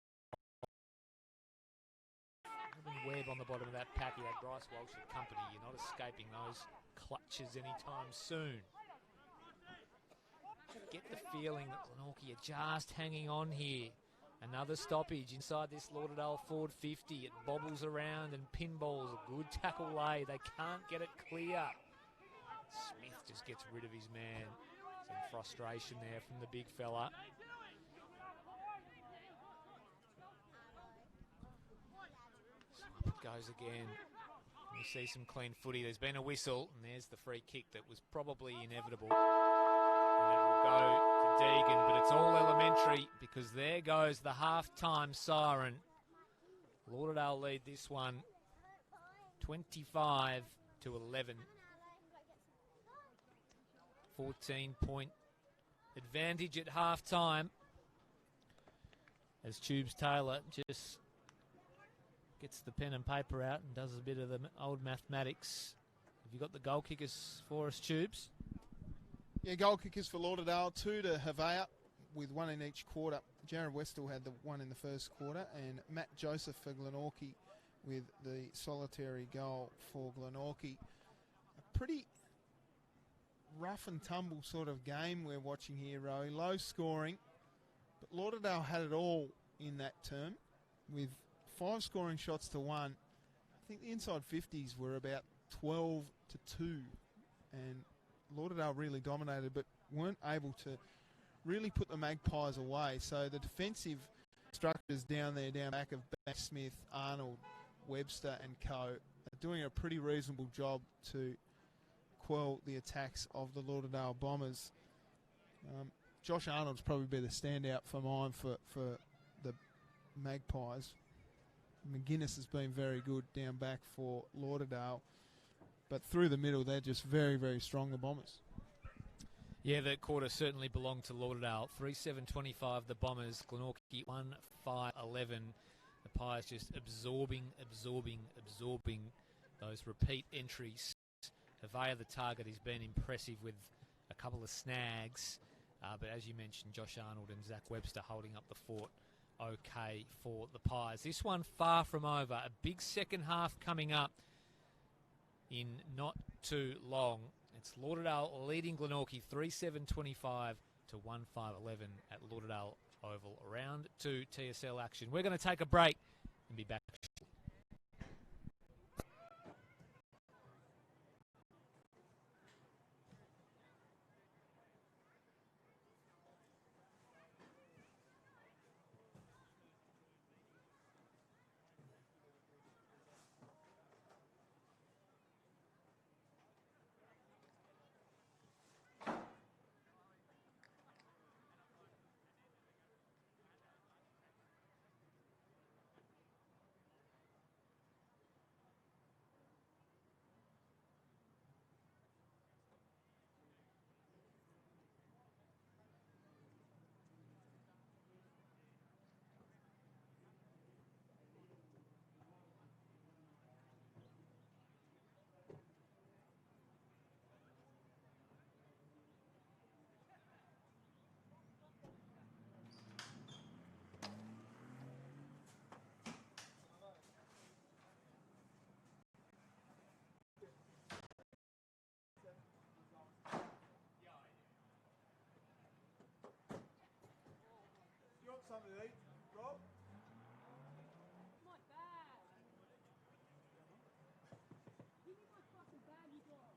Webb on the bottom of that pack. He had Bryce Walsh and company. You're not escaping those clutches anytime soon. Get the feeling that Glenorchy are just hanging on here. Another stoppage inside this Lauderdale forward 50. It bobbles around and pinballs. A good tackle lay. They can't get it clear. Smith just gets rid of his man. Some frustration there from the big fella. Goes again. You see some clean footy. There's been a whistle, and there's the free kick that was probably inevitable. And it will go to Deegan, but it's all elementary because there goes the half-time siren. Lauderdale lead this one 25-11. 14-point advantage at half time as Tubes Taylor just gets the pen and paper out and does a bit of the old mathematics. Have you got the goal kickers for us, Tubes? Yeah, goal kickers for Lauderdale, 2 to Havea with 1 in each quarter. Jared Westall had the 1 in the first quarter, and Matt Joseph for Glenorchy with the solitary goal for Glenorchy. A pretty rough and tumble sort of game we're watching here, Rowie. Low scoring, but Lauderdale had it all in that term with 5 scoring shots to 1. I think the inside 50s were about 12 to 2, and Lauderdale really dominated but weren't able to really put the Magpies away. So the defensive structures down there, down back of Smith, Arnold, Webster and co are doing a pretty reasonable job to quell the attacks of the Lauderdale Bombers. Josh Arnold's probably be the standout for mine for the Magpies. McGuinness has been very good down back for Lauderdale, but through the middle they're just very, very strong, the Bombers. Yeah, that quarter certainly belonged to Lauderdale. 3-7-25 the Bombers, Glenorchy 1-5-11. The Pies just absorbing those repeat entries. Havea, the target, has been impressive with a couple of snags. But as you mentioned, Josh Arnold and Zach Webster holding up the fort okay for the Pies. This one far from over. A big second half coming up in not too long. It's Lauderdale leading Glenorchy 3-7-25 to 1-5-11 at Lauderdale Oval. Round 2 TSL action. We're going to take a break and be back. Something to eat, Rob? My bag. Give me my fucking bag, you dog.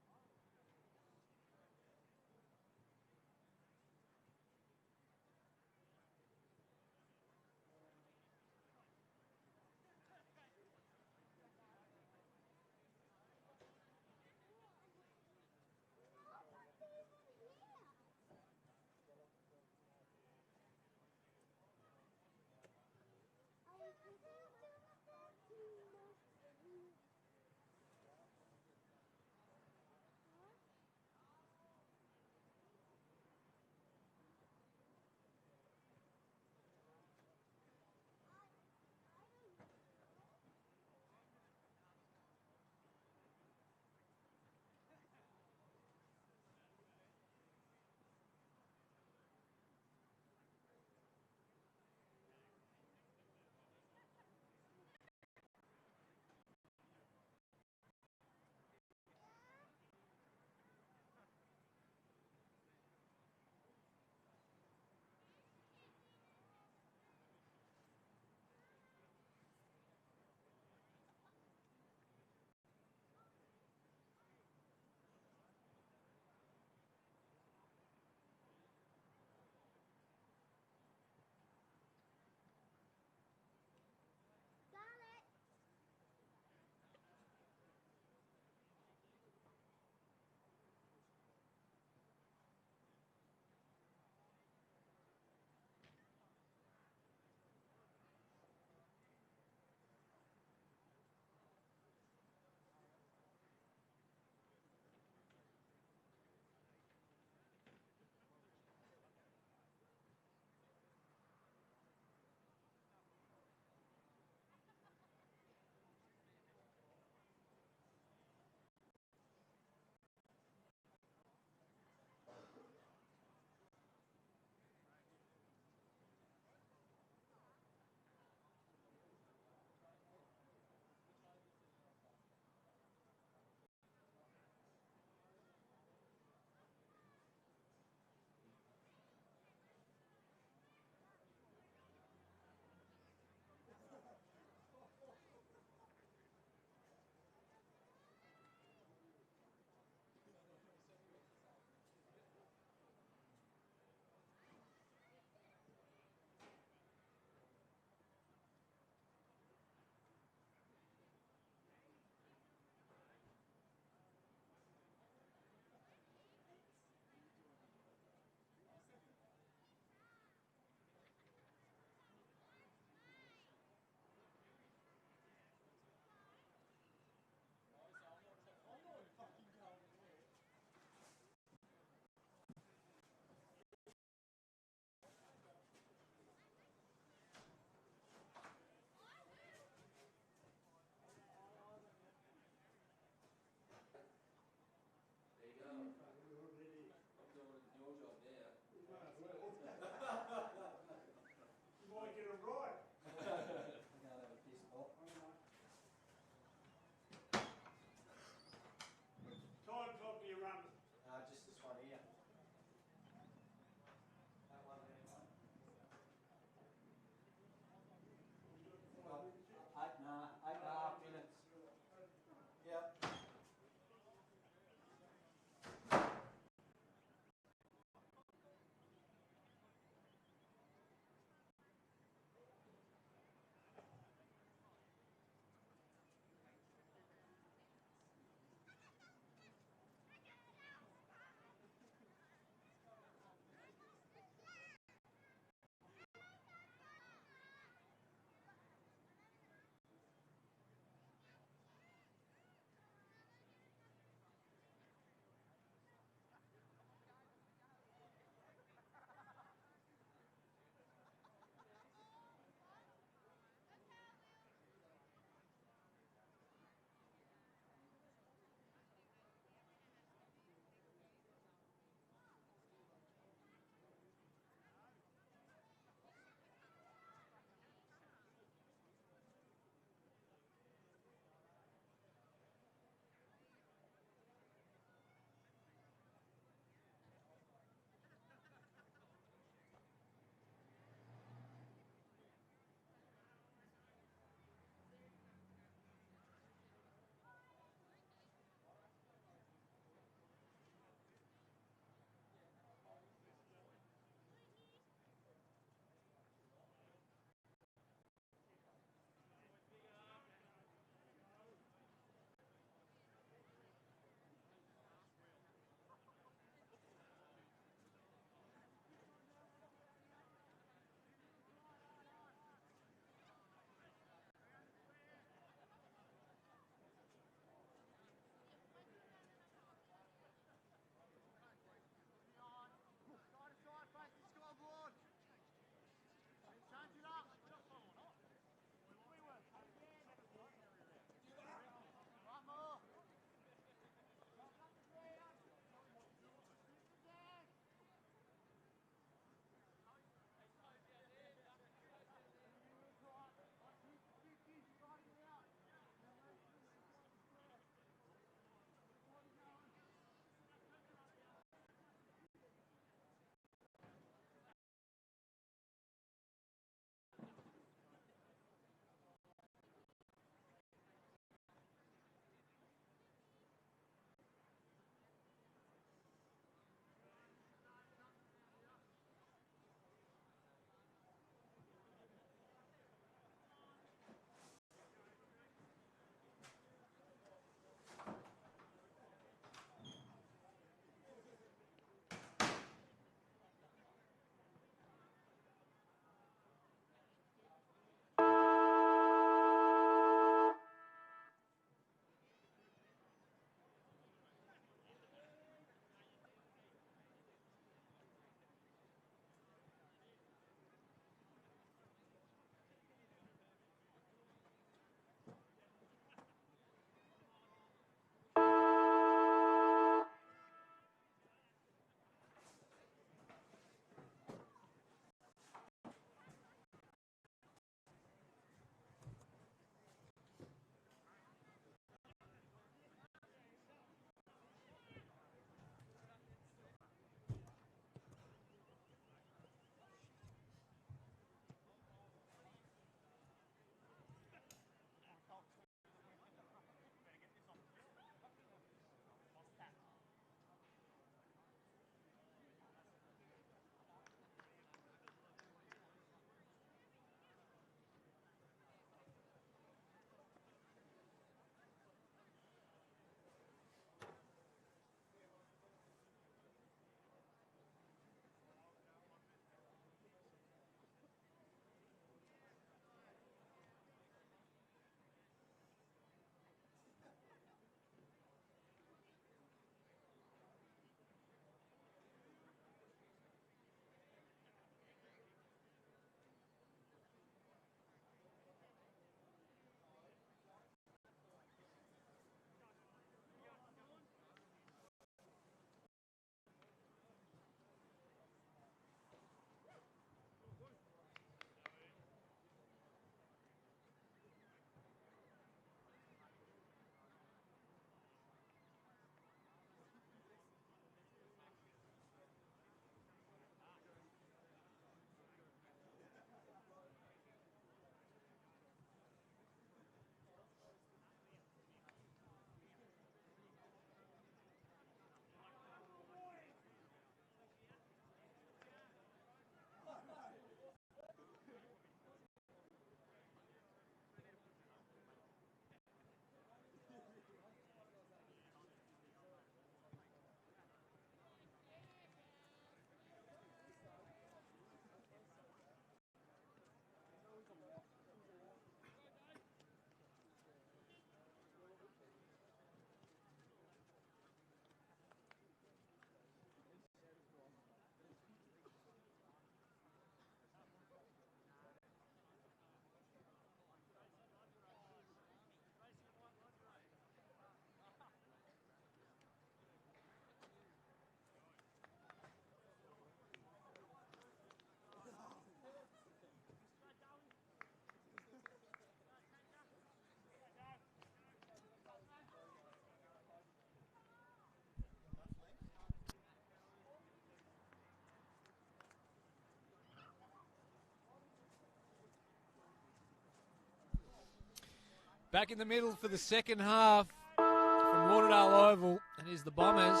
Back in the middle for the second half from Lauderdale Oval. And here's the Bombers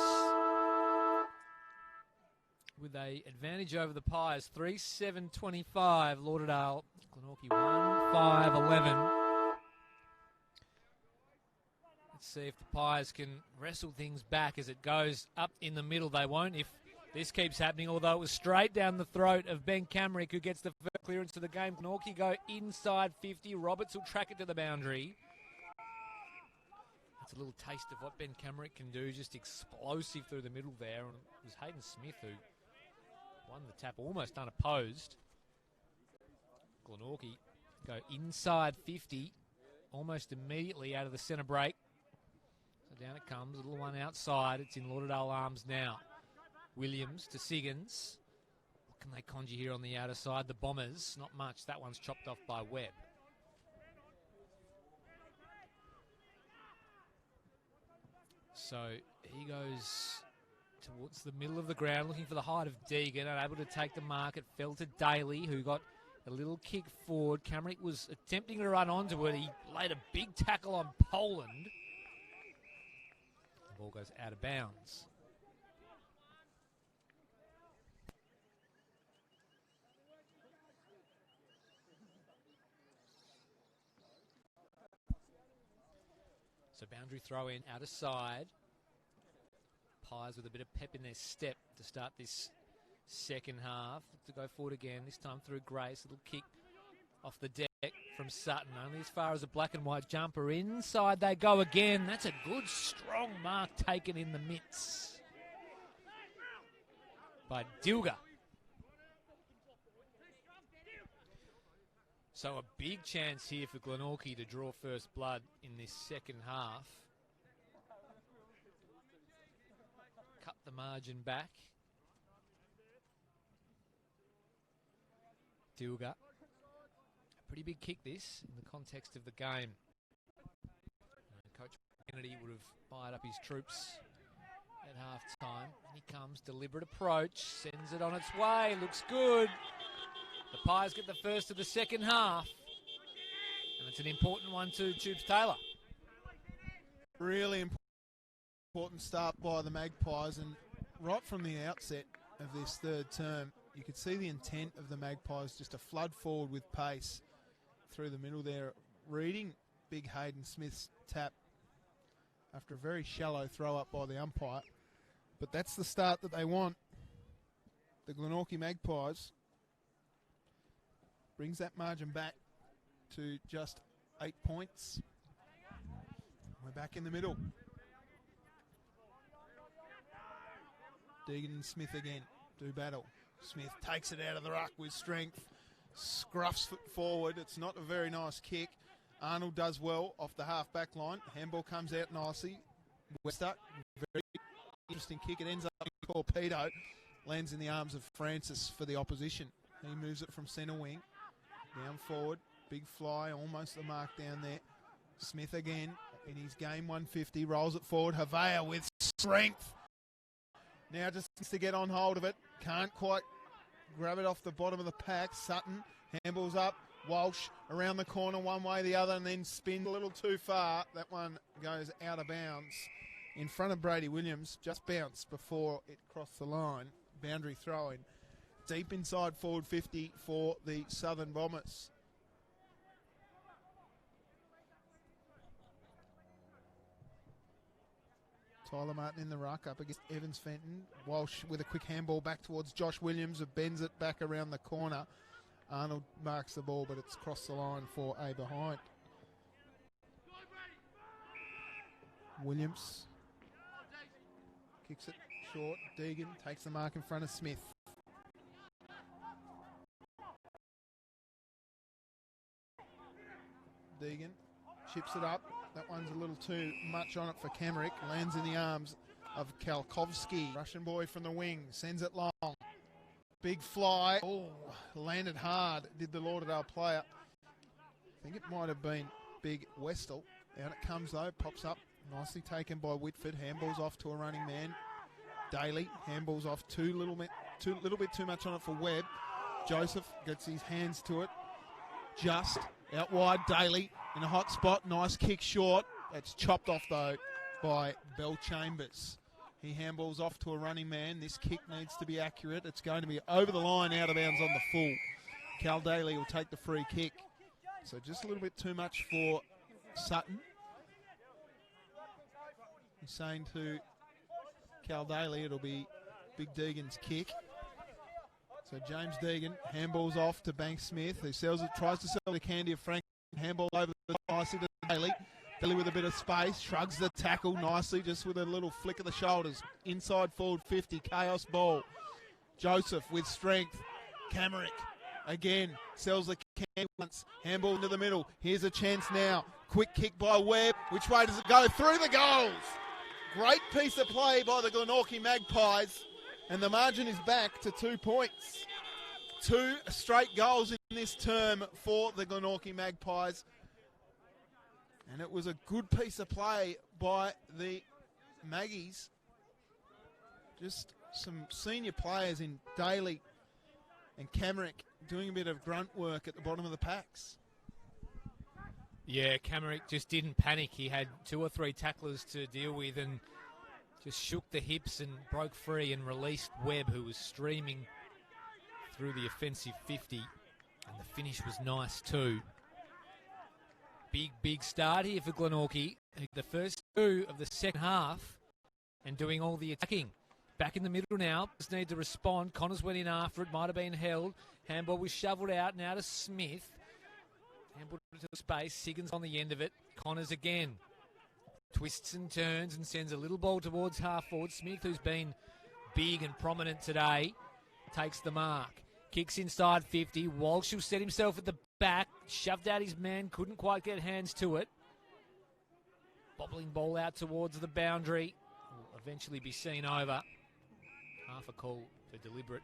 with a advantage over the Pies. 3-7-25. Lauderdale, Glenorchy 1-5-11. Let's see if the Pies can wrestle things back as it goes up in the middle. They won't if this keeps happening, although it was straight down the throat of Ben Camrick, who gets the first clearance of the game. Glenorchy go inside 50. Roberts will track it to the boundary. That's a little taste of what Ben Camrick can do, just explosive through the middle there. And it was Hayden Smith who won the tap almost unopposed. Glenorchy go inside 50 almost immediately out of the centre break. So down it comes, a little one outside. It's in Lauderdale arms now. Williams to Siggins. What can they conjure here on the outer side? The Bombers, not much. That one's chopped off by Webb. So he goes towards the middle of the ground, looking for the height of Deegan, unable to take the mark. It fell to Daly, who got a little kick forward. Camrick was attempting to run onto it. He laid a big tackle on Poland. The ball goes out of bounds. So boundary throw in, outer side. Pies with a bit of pep in their step to start this second half. To go forward again, this time through Grace. A little kick off the deck from Sutton. Only as far as a black and white jumper. Inside they go again. That's a good, strong mark taken in the midst by Dilger. So a big chance here for Glenorchy to draw first blood in this second half. Cut the margin back. Dilger. A pretty big kick this in the context of the game. Coach Kennedy would have fired up his troops at half-time. He comes, deliberate approach, sends it on its way, looks good. The Pies get the first of the second half. And it's an important one to Tubes Taylor. Really important start by the Magpies, and right from the outset of this third term, you could see the intent of the Magpies just to flood forward with pace through the middle there, reading big Hayden Smith's tap after a very shallow throw up by the umpire. But that's the start that they want. The Glenorchy Magpies brings that margin back to just 8 points. We're back in the middle. Deegan and Smith again do battle. Smith takes it out of the ruck with strength, scruffs it forward. It's not a very nice kick. Arnold does well off the half-back line. Handball comes out nicely. Wester, very interesting kick. It ends up in torpedo. Lands in the arms of Francis for the opposition. He moves it from centre wing. Down forward, big fly, almost the mark down there. Smith again in his game 150, rolls it forward. Havea with strength. Now just needs to get on hold of it. Can't quite grab it off the bottom of the pack. Sutton, handballs up. Walsh around the corner one way, the other, and then spins a little too far. That one goes out of bounds in front of Brady Williams. Just bounced before it crossed the line. Boundary throw-in. Deep inside forward 50 for the Southern Bombers. Tyler Martin in the ruck up against Evans Fenton. Walsh with a quick handball back towards Josh Williams, who bends it back around the corner. Arnold marks the ball, but it's crossed the line for a behind. Williams kicks it short. Deegan takes the mark in front of Smith. Deegan chips it up. That one's a little too much on it for Camrick. Lands in the arms of Kalkovsky. Russian boy from the wing sends it long. Big fly. Oh, landed hard, did the Lauderdale player. I think it might have been Big Westall. Out it comes though, pops up. Nicely taken by Whitford. Handballs off to a running man. Daly, handballs off little bit too much on it for Webb. Joseph gets his hands to it. Just Out wide, Daly in a hot spot. Nice kick short. It's chopped off, though, by Bell Chambers. He handballs off to a running man. This kick needs to be accurate. It's going to be over the line, out of bounds on the full. Cal Daly will take the free kick. So just a little bit too much for Sutton. He's saying to Cal Daly it'll be Big Deegan's kick. So James Deegan handballs off to Bank Smith, who tries to sell the candy of Frank. Handball over the nicely to Daly. Daly with a bit of space, shrugs the tackle nicely, just with a little flick of the shoulders. Inside forward 50, chaos ball. Joseph with strength. Camerick again sells the candy once. Handball into the middle. Here's a chance now. Quick kick by Webb. Which way does it go? Through the goals. Great piece of play by the Glenorchy Magpies. And the margin is back to 2 points. 2 straight goals in this term for the Glenorchy Magpies. And it was a good piece of play by the Maggies. Just some senior players in Daly and Camerick doing a bit of grunt work at the bottom of the packs. Yeah, Camerick just didn't panic. He had 2 or 3 tacklers to deal with and just shook the hips and broke free and released Webb, who was streaming through the offensive 50. And the finish was nice too. Big start here for Glenorchy. The first 2 of the second half and doing all the attacking. Back in the middle now. Just need to respond. Connors went in after it. Might have been held. Handball was shoveled out. Now to Smith. Handball to space. Siggins on the end of it. Connors again. Twists and turns and sends a little ball towards half forward. Smith, who's been big and prominent today, takes the mark. Kicks inside 50. Walsh will set himself at the back. Shoved out his man. Couldn't quite get hands to it. Bobbling ball out towards the boundary. Will eventually be seen over. Half a call for deliberate.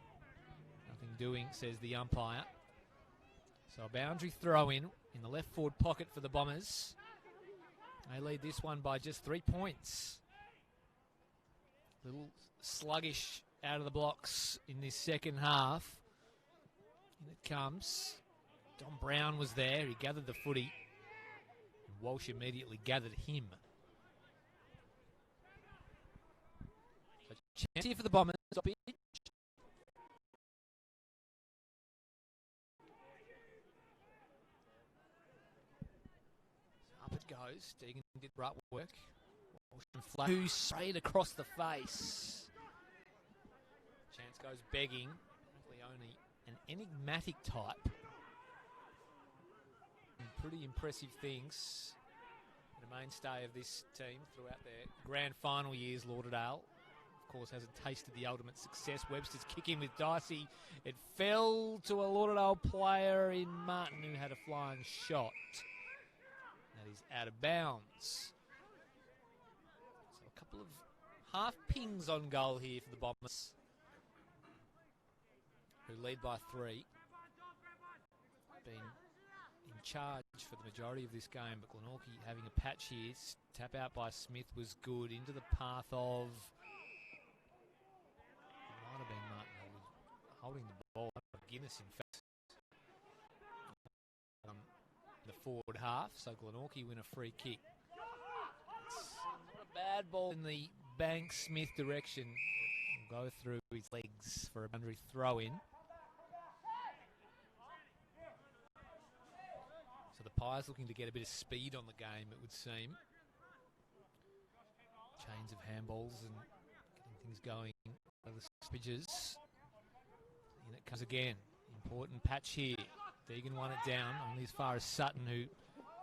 Nothing doing, says the umpire. So a boundary throw in the left forward pocket for the Bombers. They lead this one by just 3 points. A little sluggish out of the blocks in this second half. In it comes. Don Brown was there. He gathered the footy. And Walsh immediately gathered him. So chance here for the Bombers. Up it goes. Deegan did right work. Walsh and flat. Who sprayed across the face. Chance goes begging. Only an enigmatic type. And pretty impressive things. The mainstay of this team throughout their grand final years, Lauderdale. Of course, hasn't tasted the ultimate success. Webster's kicking with Dicey. It fell to a Lauderdale player in Martin who had a flying shot. That is out of bounds. So a couple of half pings on goal here for the Bombers, who lead by 3. Been in charge for the majority of this game, but Glenorchy having a patch here. Tap out by Smith was good. Into the path of... It might have been Martin who was holding the ball. Guinness, in fact. The forward half, so Glenorchy win a free kick. It's not a bad ball in the Bank Smith direction. Will go through his legs for a boundary throw in. So the Pies looking to get a bit of speed on the game, it would seem. Chains of handballs and getting things going. Other stoppages. In it comes again. Important patch here. Deegan won it down, only as far as Sutton, who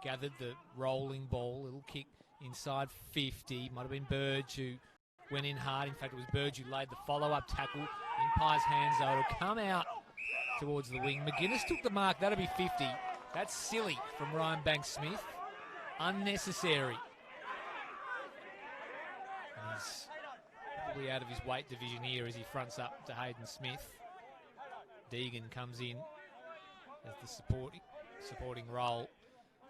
gathered the rolling ball. Little kick inside 50. Might have been Burge who went in hard. In fact, it was Burge who laid the follow-up tackle. In Pies' hands, though. It'll come out towards the wing. McGuinness took the mark. That'll be 50. That's silly from Ryan Banks-Smith. Unnecessary. And he's probably out of his weight division here as he fronts up to Hayden Smith. Deegan comes in as the supporting role.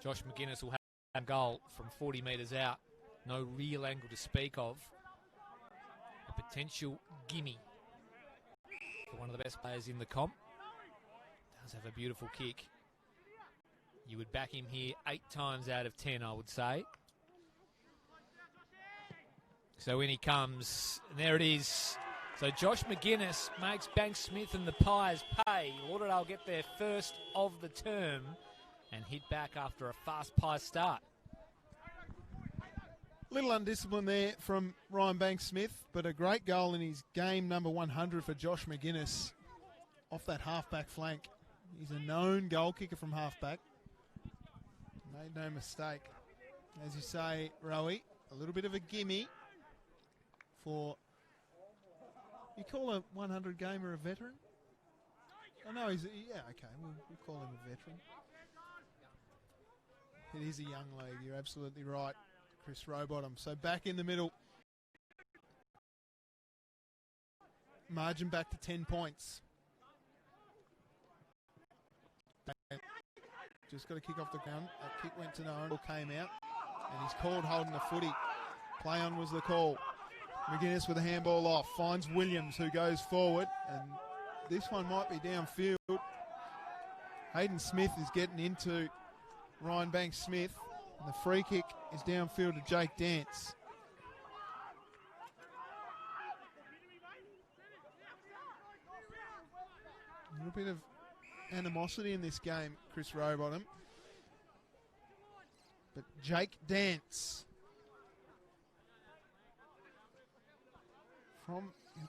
Josh McGuinness will have a goal from 40 metres out. No real angle to speak of. A potential gimme for one of the best players in the comp. Does have a beautiful kick. You would back him here 8 times out of 10, I would say. So in he comes, and there it is. So Josh McGuinness makes Banks Smith and the Pies pay. Lauderdale get their first of the term and hit back after a fast Pies start. Little undisciplined there from Ryan Banks Smith, but a great goal in his game number 100 for Josh McGuinness off that halfback flank. He's a known goal kicker from halfback. Made no mistake. As you say, Rowie, a little bit of a gimme for... You call a 100 gamer a veteran? Oh no, yeah, okay, we'll call him a veteran. It is a young league, you're absolutely right, Chris Rowbottom. So back in the middle. Margin back to 10 points. Just got to kick off the ground. That kick went to no one, came out, and he's called holding the footy. Play on was the call. McGuinness with a handball off, finds Williams who goes forward, and this one might be downfield. Hayden Smith is getting into Ryan Banks Smith, and the free kick is downfield to Jake Dance. A little bit of animosity in this game, Chris Rowbottom. But Jake Dance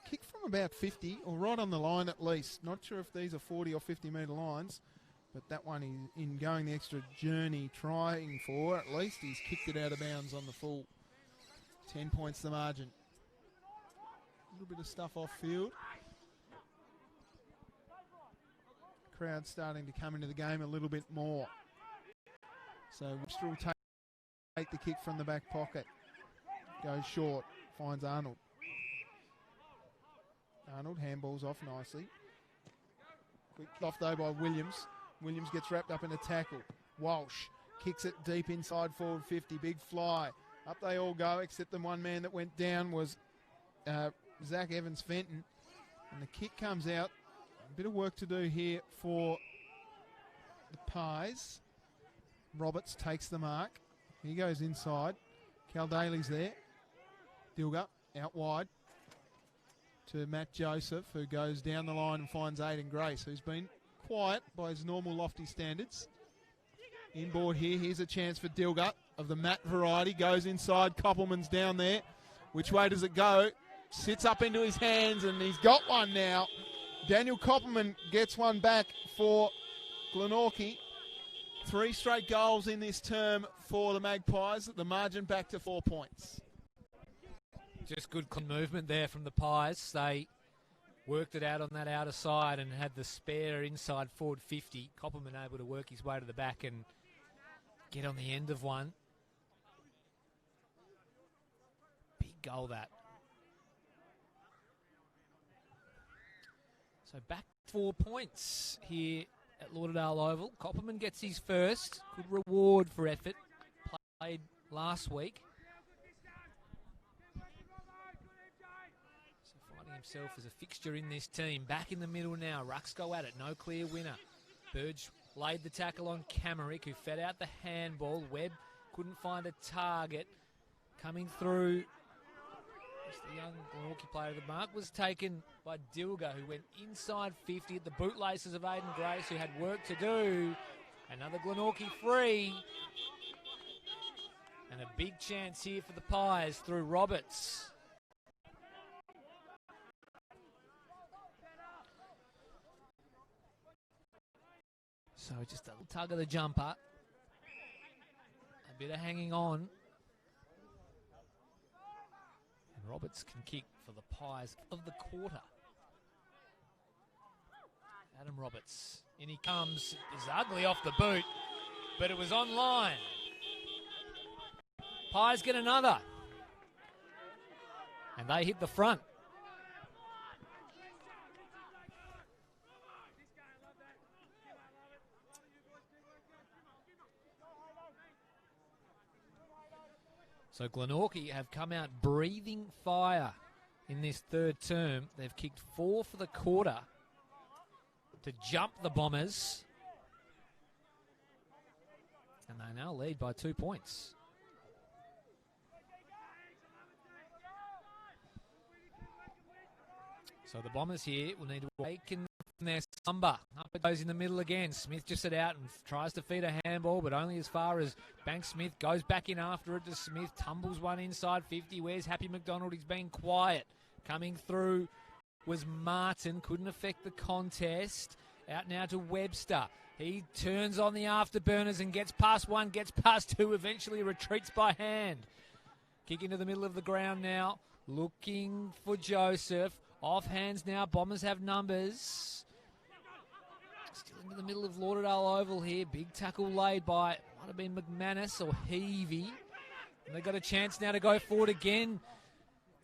kick from about 50 or right on the line at least. Not sure if these are 40 or 50 metre lines, but that one is in going the extra journey, trying for at least. He's kicked it out of bounds on the full. 10 points the margin. A little bit of stuff off field. Crowd starting to come into the game a little bit more. So Webster will take the kick from the back pocket. Goes short, finds Arnold. Arnold handballs off nicely. Quick off though by Williams. Williams gets wrapped up in a tackle. Walsh kicks it deep inside forward 50. Big fly. Up they all go, except the one man that went down was Zach Evans-Fenton. And the kick comes out. A bit of work to do here for the Pies. Roberts takes the mark. He goes inside. Cal Daly's there. Dilger out wide to Matt Joseph, who goes down the line and finds Aidan Grace, who's been quiet by his normal lofty standards. Inboard here. Here's a chance for Dilger of the Matt variety. Goes inside. Koppelman's down there. Which way does it go? Sits up into his hands, and he's got one now. Daniel Koppelman gets one back for Glenorchy. 3 straight goals in this term for the Magpies. The margin back to 4 points. Just good movement there from the Pies. They worked it out on that outer side and had the spare inside forward 50. Koppelman able to work his way to the back and get on the end of one. Big goal that. So back 4 points here at Lauderdale Oval. Koppelman gets his first. Good reward for effort. Played last week. So finding himself as a fixture in this team. Back in the middle now. Rucks go at it. No clear winner. Burge laid the tackle on Camerick, who fed out the handball. Webb couldn't find a target. Coming through. The young Glenorchy player of the mark was taken by Dilger, who went inside 50 at the bootlaces of Aidan Grace, who had work to do. Another Glenorchy free. And a big chance here for the Pies through Roberts. So just a little tug of the jumper. A bit of hanging on. Roberts can kick for the Pies of the quarter. Adam Roberts. In he comes. It's ugly off the boot, but it was on line. Pies get another. And they hit the front. So Glenorchy have come out breathing fire in this third term. They've kicked 4 for the quarter to jump the Bombers. And they now lead by 2 points. So the Bombers here will need to awaken from their slumber. Up it goes in the middle again. Smith just set out and tries to feed a handball, but only as far as Banks Smith goes back in after it to Smith. Tumbles one inside 50. Where's Happy McDonald? He's been quiet. Coming through was Martin. Couldn't affect the contest. Out now to Webster. He turns on the afterburners and gets past one, gets past two, eventually retreats by hand. Kick into the middle of the ground now. Looking for Joseph. Off hands now. Bombers have numbers. Still into the middle of Lauderdale Oval here. Big tackle laid by, might have been McManus or Heavey. And they've got a chance now to go forward again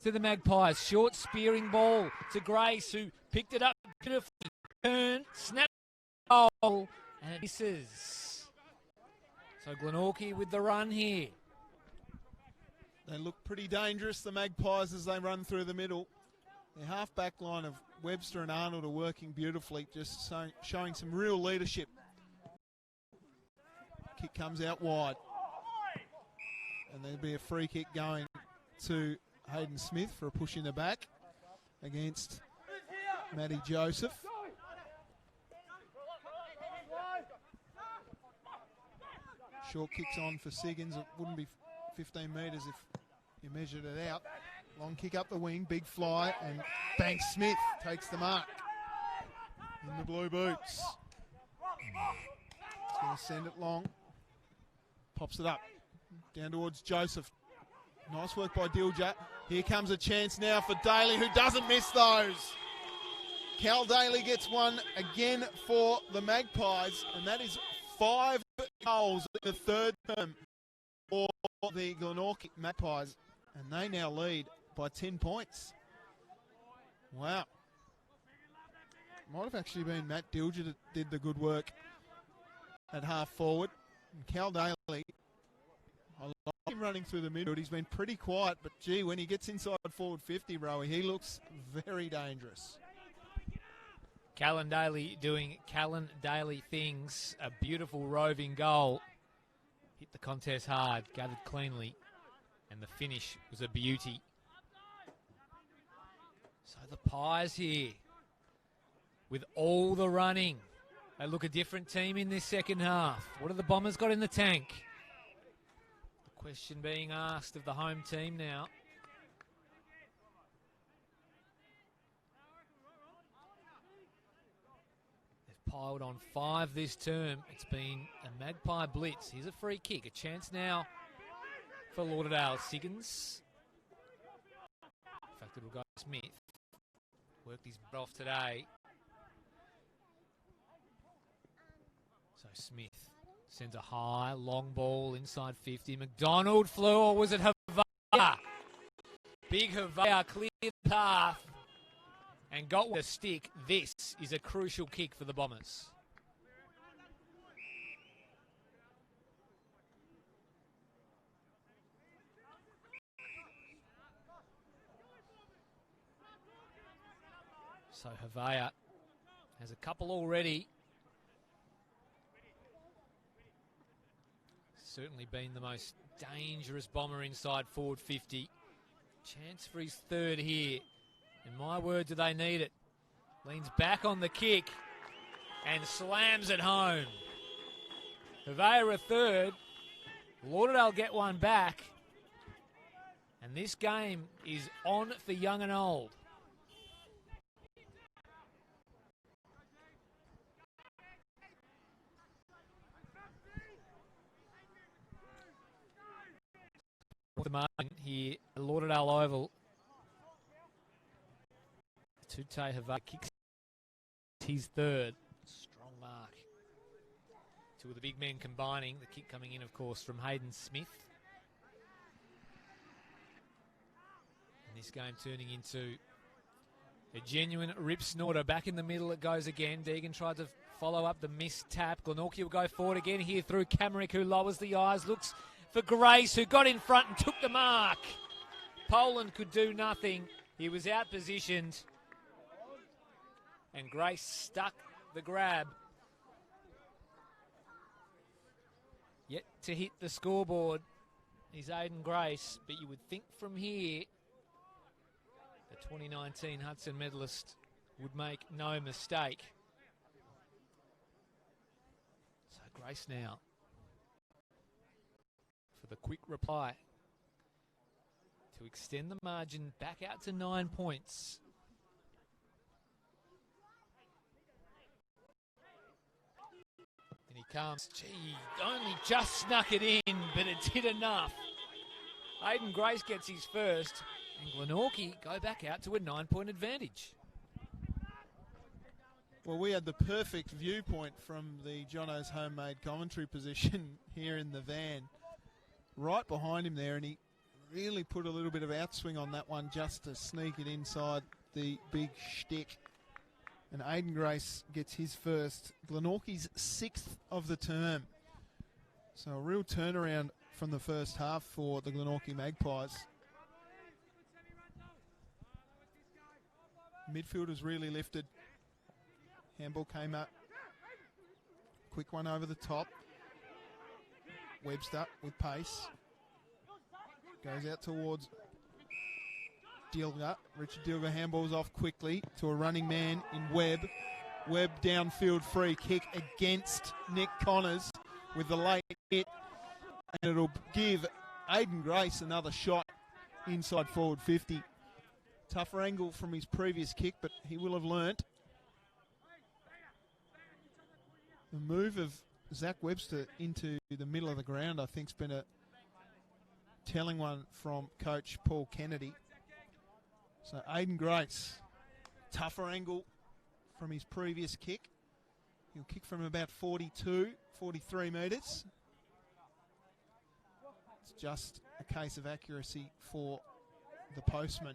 to the Magpies. Short spearing ball to Grace, who picked it up beautifully. Turn, snap, goal, and it misses. So Glenorchy with the run here. They look pretty dangerous, the Magpies, as they run through the middle. Their half-back line of Webster and Arnold are working beautifully, just showing some real leadership. Kick comes out wide. And there'll be a free kick going to Hayden Smith for a push in the back against Matty Joseph. Short kicks on for Siggins. It wouldn't be 15 metres if you measured it out. Long kick up the wing, big fly, and Banks Smith takes the mark in the blue boots. He's going to send it long. Pops it up. Down towards Joseph. Nice work by Dilger. Here comes a chance now for Daly, who doesn't miss those. Cal Daly gets one again for the Magpies, and that is 5 goals in the third term for the Glenorchy Magpies, and they now lead by 10 points. Wow. Might have actually been Matt Dilger that did the good work at half forward. And Cal Daly, I like him running through the middle. He's been pretty quiet, but gee, when he gets inside forward 50, Rowie, he looks very dangerous. Callan Daly doing Callan Daly things. A beautiful roving goal. Hit the contest hard, gathered cleanly, and the finish was a beauty. So the Pies here, with all the running, they look a different team in this second half. What have the Bombers got in the tank? The question being asked of the home team now. They've piled on 5 this term. It's been a Magpie blitz. Here's a free kick. A chance now for Lauderdale. Siggins. In fact, it'll go to Smith. Worked his butt off today. So Smith sends a high, long ball inside 50. McDonald flew, or was it Havaya? Big Havaya cleared the path and got with a stick. This is a crucial kick for the Bombers. So Havaya has a couple already. Certainly been the most dangerous Bomber inside forward 50. Chance for his third here. In my word, do they need it? Leans back on the kick and slams it home. Havaya a third. Lauderdale get one back. And this game is on for young and old. The margin here, Lauderdale Oval. Tute Havaya kicks his third. Strong mark. Two of the big men combining. The kick coming in, of course, from Hayden Smith. And this game turning into a genuine rip snorter. Back in the middle it goes again. Deegan tried to follow up the missed tap. Glenorchy will go forward again here through Camerick, who lowers the eyes, looks for Grace, who got in front and took the mark. Poland could do nothing. He was out-positioned. And Grace stuck the grab. Yet to hit the scoreboard is Aiden Grace, but you would think from here the 2019 Hudson medalist would make no mistake. So Grace now for the quick reply to extend the margin back out to 9 points. And he comes. Gee, only just snuck it in, but it did enough. Aiden Grace gets his first, and Glenorchy go back out to a 9-point advantage. Well, we had the perfect viewpoint from the Jono's homemade commentary position here in the van. Right behind him there, and he really put a little bit of outswing on that one just to sneak it inside the big shtick. And Aiden Grace gets his first, Glenorchy's 6th of the term. So a real turnaround from the first half for the Glenorchy Magpies. Midfielders really lifted. Handball came up. Quick one over the top. Webster with pace. Goes out towards Dilger. Richard Dilger handballs off quickly to a running man in Webb. Webb downfield free kick against Nick Connors with the late hit. And it'll give Aiden Grace another shot inside forward 50. Tougher angle from his previous kick, but he will have learnt. The move of Zach Webster into the middle of the ground, I think, has been a telling one from coach Paul Kennedy. So Aiden Grace, tougher angle from his previous kick. He'll kick from about 42, 43 metres. It's just a case of accuracy for the postman.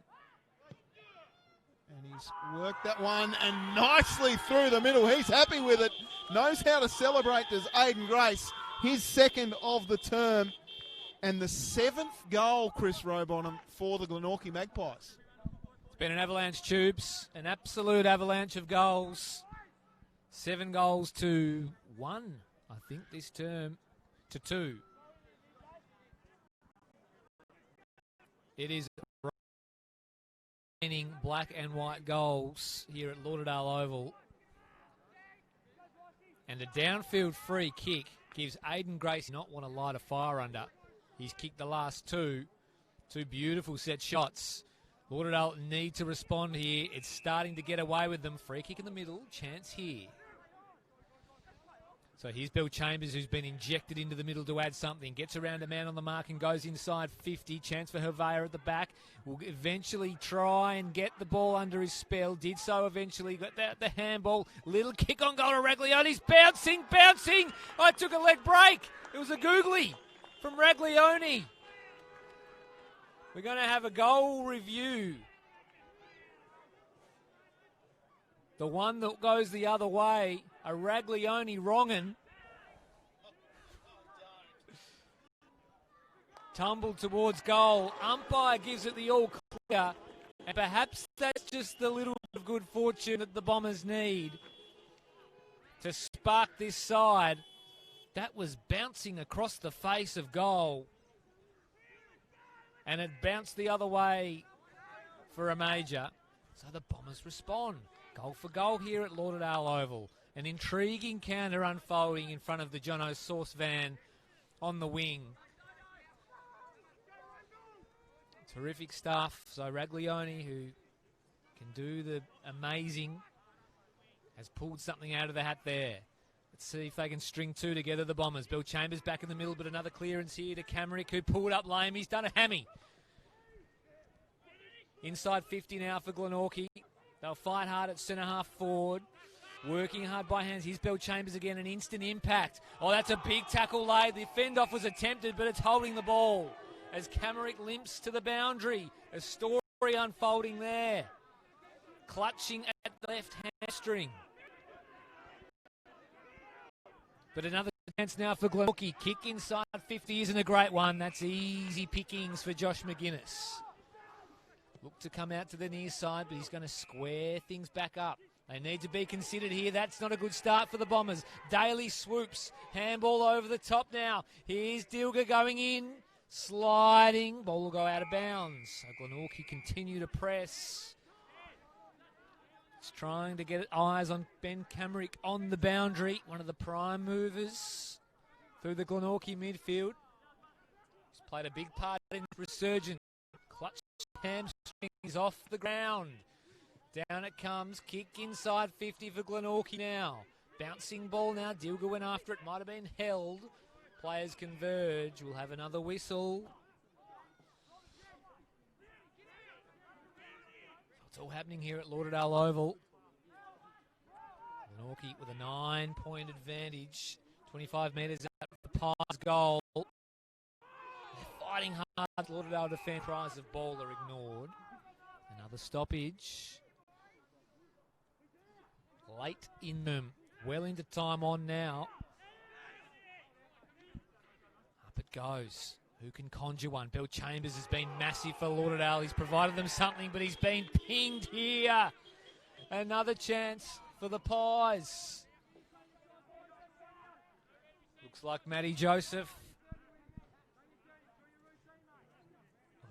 And he's worked that one and nicely through the middle. He's happy with it. Knows how to celebrate, does Aiden Grace. His 2nd of the term. And the 7th goal, Chris Rowbottom, for the Glenorchy Magpies. It's been an avalanche, Tubes. An absolute avalanche of goals. 7 goals to 1, I think, this term. To 2. It is raining black and white goals here at Lauderdale Oval. And a downfield free kick gives Aiden Grace not want to light a fire under. He's kicked the last 2 beautiful set shots. Lauderdale need to respond here. It's starting to get away with them. Free kick in the middle, chance here. So here's Bill Chambers, who's been injected into the middle to add something. Gets around a man on the mark and goes inside 50. Chance for Hervea at the back. Will eventually try and get the ball under his spell. Did so eventually. Got the handball. Little kick on goal to Raglioni's. Bouncing. I took a leg break. It was a googly from Raglioni. We're going to have a goal review. The one that goes the other way, a Raglioni wrong'un. Tumbled towards goal. Umpire gives it the all clear. And perhaps that's just the little bit of good fortune that the Bombers need to spark this side. That was bouncing across the face of goal. And it bounced the other way for a major. So the Bombers respond. Goal for goal here at Lauderdale Oval. An intriguing counter unfolding in front of the Jono's sauce van on the wing. Terrific stuff. So Raglioni, who can do the amazing, has pulled something out of the hat there. Let's see if they can string 2 together, the Bombers. Bill Chambers back in the middle, but another clearance here to Camerick, who pulled up lame. He's done a hammy. Inside 50 now for Glenorchy. They'll fight hard at centre-half forward. Working hard by hands. Here's Bill Chambers again, an instant impact. Oh, that's a big tackle laid. The fend-off was attempted, but it's holding the ball as Camerick limps to the boundary. A story unfolding there. Clutching at the left hamstring. But another chance now for Glenorchy. Kick inside 50 isn't a great one. That's easy pickings for Josh McGuinness. Look to come out to the near side, but he's going to square things back up. They need to be considered here. That's not a good start for the Bombers. Daly swoops. Handball over the top now. Here's Dilger going in. Sliding. Ball will go out of bounds. So Glenorchy continue to press. It's trying to get eyes on Ben Camrick on the boundary. One of the prime movers through the Glenorchy midfield. He's played a big part in the resurgence. Clutch hamstrings off the ground. Down it comes. Kick inside 50 for Glenorchy now. Bouncing ball now. Dilger went after it. Might have been held. Players converge. We'll have another whistle. It's all happening here at Lauderdale Oval. Glenorchy with a 9-point advantage. 25 metres out of the Pies' goal. They're fighting hard. Lauderdale defend. Prize of ball are ignored. Another stoppage. Late in them. Well into time on now. Up it goes. Who can conjure one? Bill Chambers has been massive for Lauderdale. He's provided them something, but he's been pinged here. Another chance for the Pies. Looks like Matty Joseph.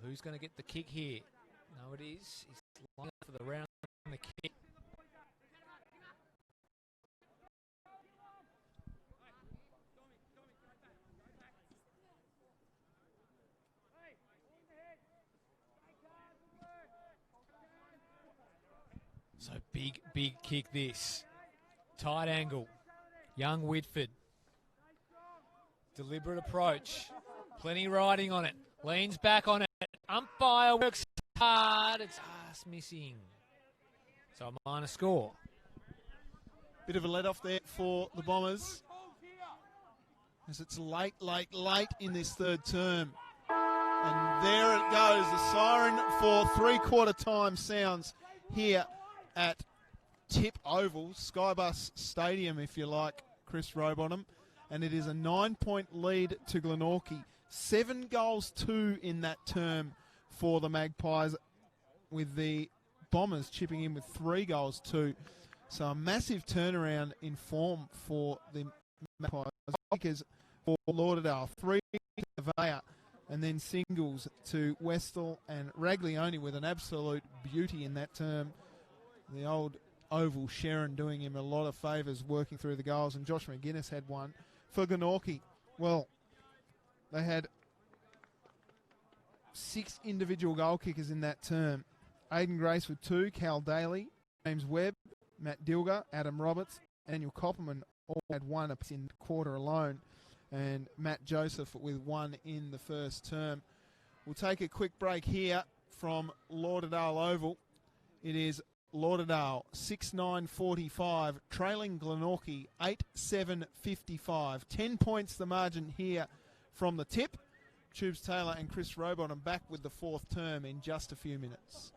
Who's going to get the kick here? No, it is. He's lined up for the round the kick. So big kick this. Tight angle. Young Whitford. Deliberate approach. Plenty riding on it. Leans back on it. Umpire works hard. It's just missing. So a minor score. Bit of a let off there for the Bombers, as it's late in this third term. And there it goes. The siren for three-quarter time sounds here at Tip Oval, Skybus Stadium, if you like, Chris Rowbottom. And it is a 9-point lead to Glenorchy. 7 goals, 2 in that term for the Magpies, with the Bombers chipping in with 3 goals, 2. So a massive turnaround in form for the Magpies. Because for Lauderdale, 3 to Nevaeh, and then singles to Westall and Raglione with an absolute beauty in that term. The old Oval Sharon doing him a lot of favours working through the goals, and Josh McGuinness had one. For Glenorchy, well, they had 6 individual goal kickers in that term. Aidan Grace with 2, Cal Daly, James Webb, Matt Dilger, Adam Roberts, Daniel Copperman all had 1 apiece in the quarter alone, and Matt Joseph with 1 in the first term. We'll take a quick break here from Lauderdale Oval. It is Lauderdale 6-9-45, trailing Glenorchy 8-7-55. 10 points the margin here from the tip. Tubes Taylor and Chris Rowbottom back with the fourth term in just a few minutes.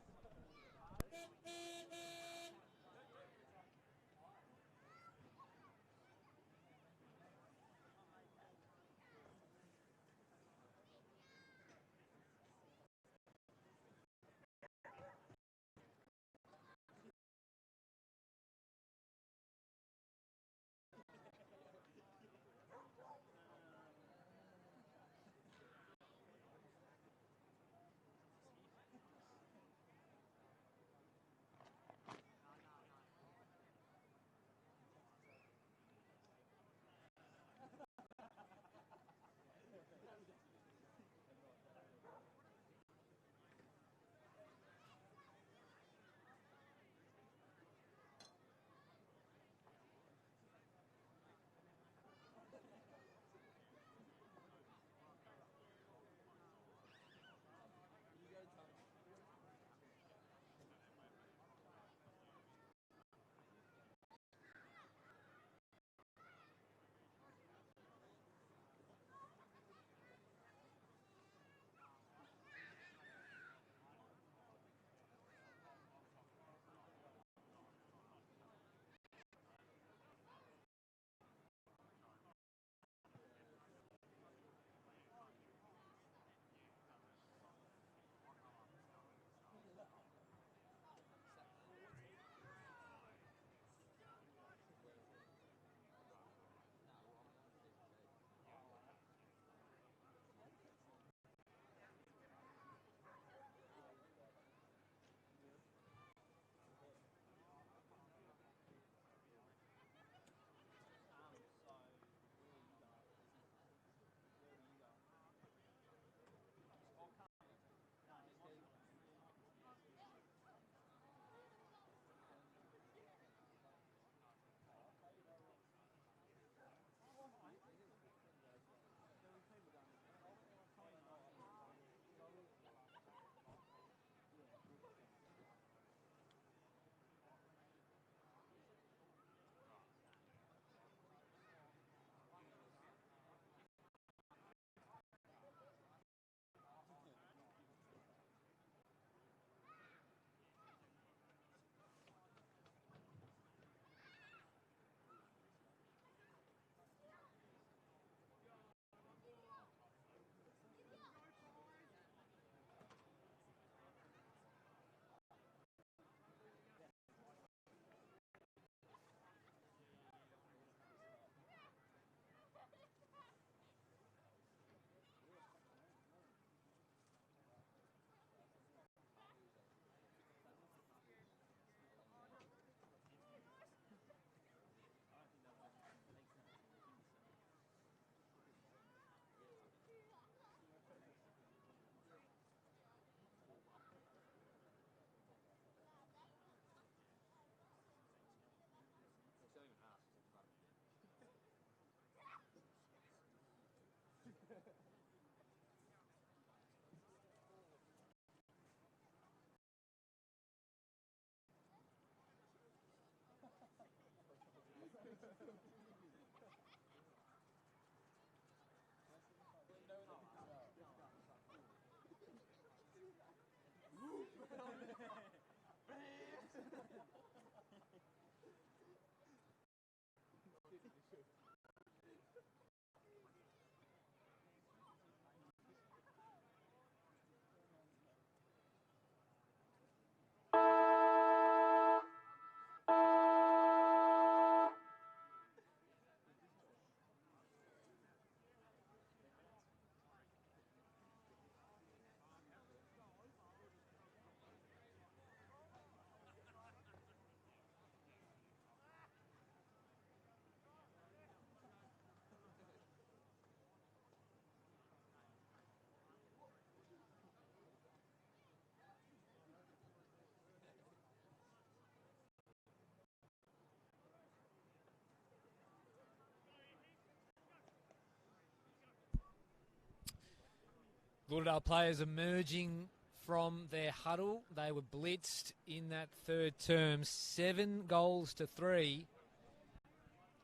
Lauderdale players emerging from their huddle. They were blitzed in that third term, 7-3.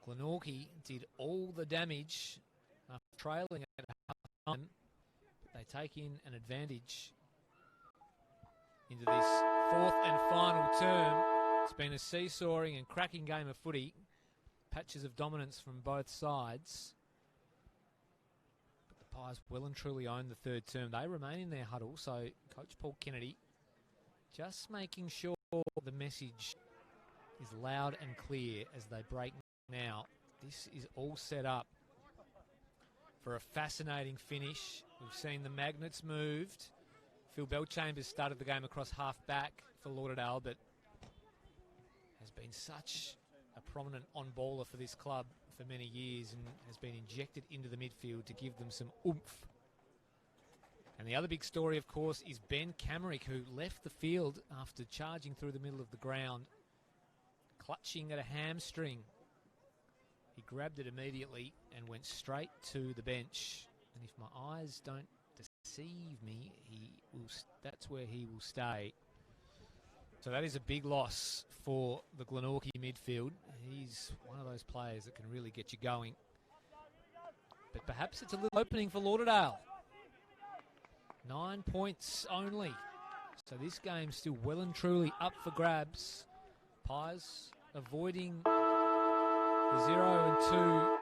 Glenorchy did all the damage after trailing at half time. They take in an advantage into this fourth and final term. It's been a seesawing and cracking game of footy. Patches of dominance from both sides. But the Pies well and truly own the third term. They remain in their huddle, so Coach Paul Kennedy just making sure the message is loud and clear as they break now. This is all set up for a fascinating finish. We've seen the magnets moved. Phil Bellchambers started the game across half back for Lauderdale, but has been such a prominent on-baller for this club for many years and has been injected into the midfield to give them some oomph. And the other big story, of course, is Ben Camerick, who left the field after charging through the middle of the ground, clutching at a hamstring. He grabbed it immediately and went straight to the bench. And if my eyes don't deceive me, that's where he will stay. So that is a big loss for the Glenorchy midfield. He's one of those players that can really get you going. But perhaps it's a little opening for Lauderdale. 9 points only. So this game's still well and truly up for grabs. Pies avoiding the 0-2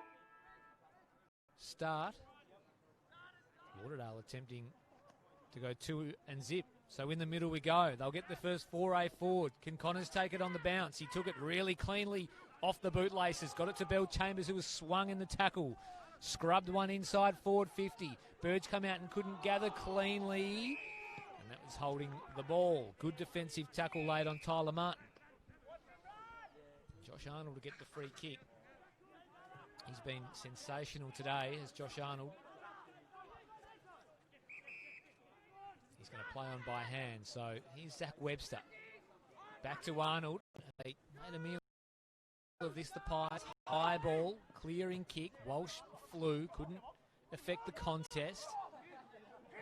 start. Lauderdale attempting to go 2-0. So in the middle we go. They'll get the first foray forward. Can Connors take it on the bounce? He took it really cleanly off the bootlaces. Got it to Bellchambers, who was swung in the tackle. Scrubbed one inside forward 50. Burge come out and couldn't gather cleanly. And that was holding the ball. Good defensive tackle laid on Tyler Martin. Josh Arnold to get the free kick. He's been sensational today as Josh Arnold. He's going to play on by hand. So here's Zach Webster. Back to Arnold. They made a meal of this, the Pies. High ball, clearing kick. Walsh flew, couldn't affect the contest.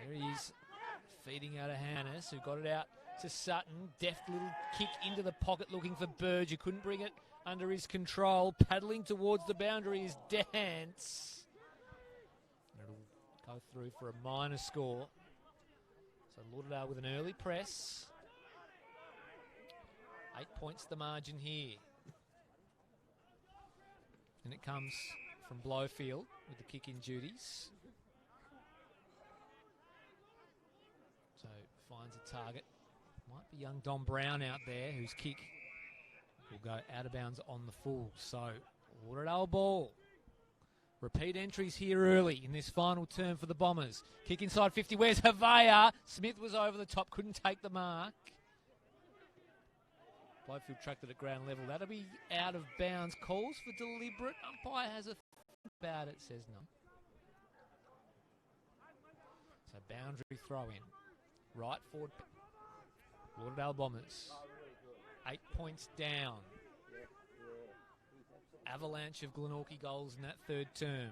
There he is, feeding out of Hannes, who got it out to Sutton. Deft little kick into the pocket looking for Burge, who couldn't bring it under his control. Paddling towards the boundary is Dance. It'll go through for a minor score. So Lauderdale with an early press. 8 points the margin here. And it comes from Blowfield with the kick-in duties. So finds a target. Might be young Dom Brown out there, whose kick will go out of bounds on the full. So Lauderdale ball. Repeat entries here early in this final term for the Bombers. Kick inside 50. Where's Havea? Smith was over the top, couldn't take the mark. Blowfield tracked it at ground level. That'll be out of bounds. Calls for deliberate. Umpire has a think about it, says no. So boundary throw in. Right forward. Lauderdale Bombers. 8 points down. Avalanche of Glenorchy goals in that third term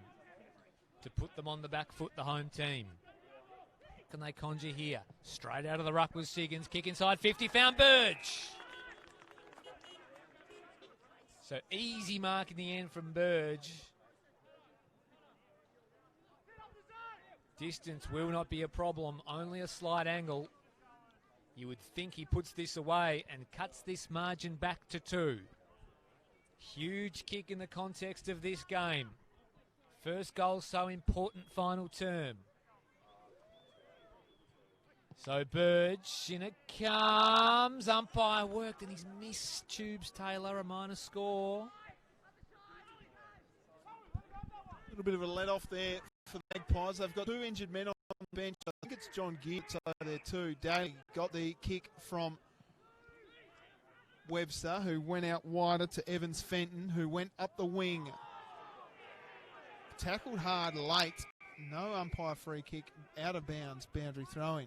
to put them on the back foot, the home team. What can they conjure here? Straight out of the ruck was Siggins. Kick inside 50. Found Burge. So easy mark in the end from Burge. Distance will not be a problem. Only a slight angle. You would think he puts this away and cuts this margin back to 2. Huge kick in the context of this game. First goal so important final term. So Burge, in it comes. Umpire worked and he's missed Tubes Taylor, a minor score. A little bit of a let-off there for the Magpies. They've got 2 injured men on the bench. I think it's John Geertz over there too. Daly got the kick from Webster, who went out wider to Evans Fenton, who went up the wing. Tackled hard late. No umpire free kick, out of bounds, boundary throwing.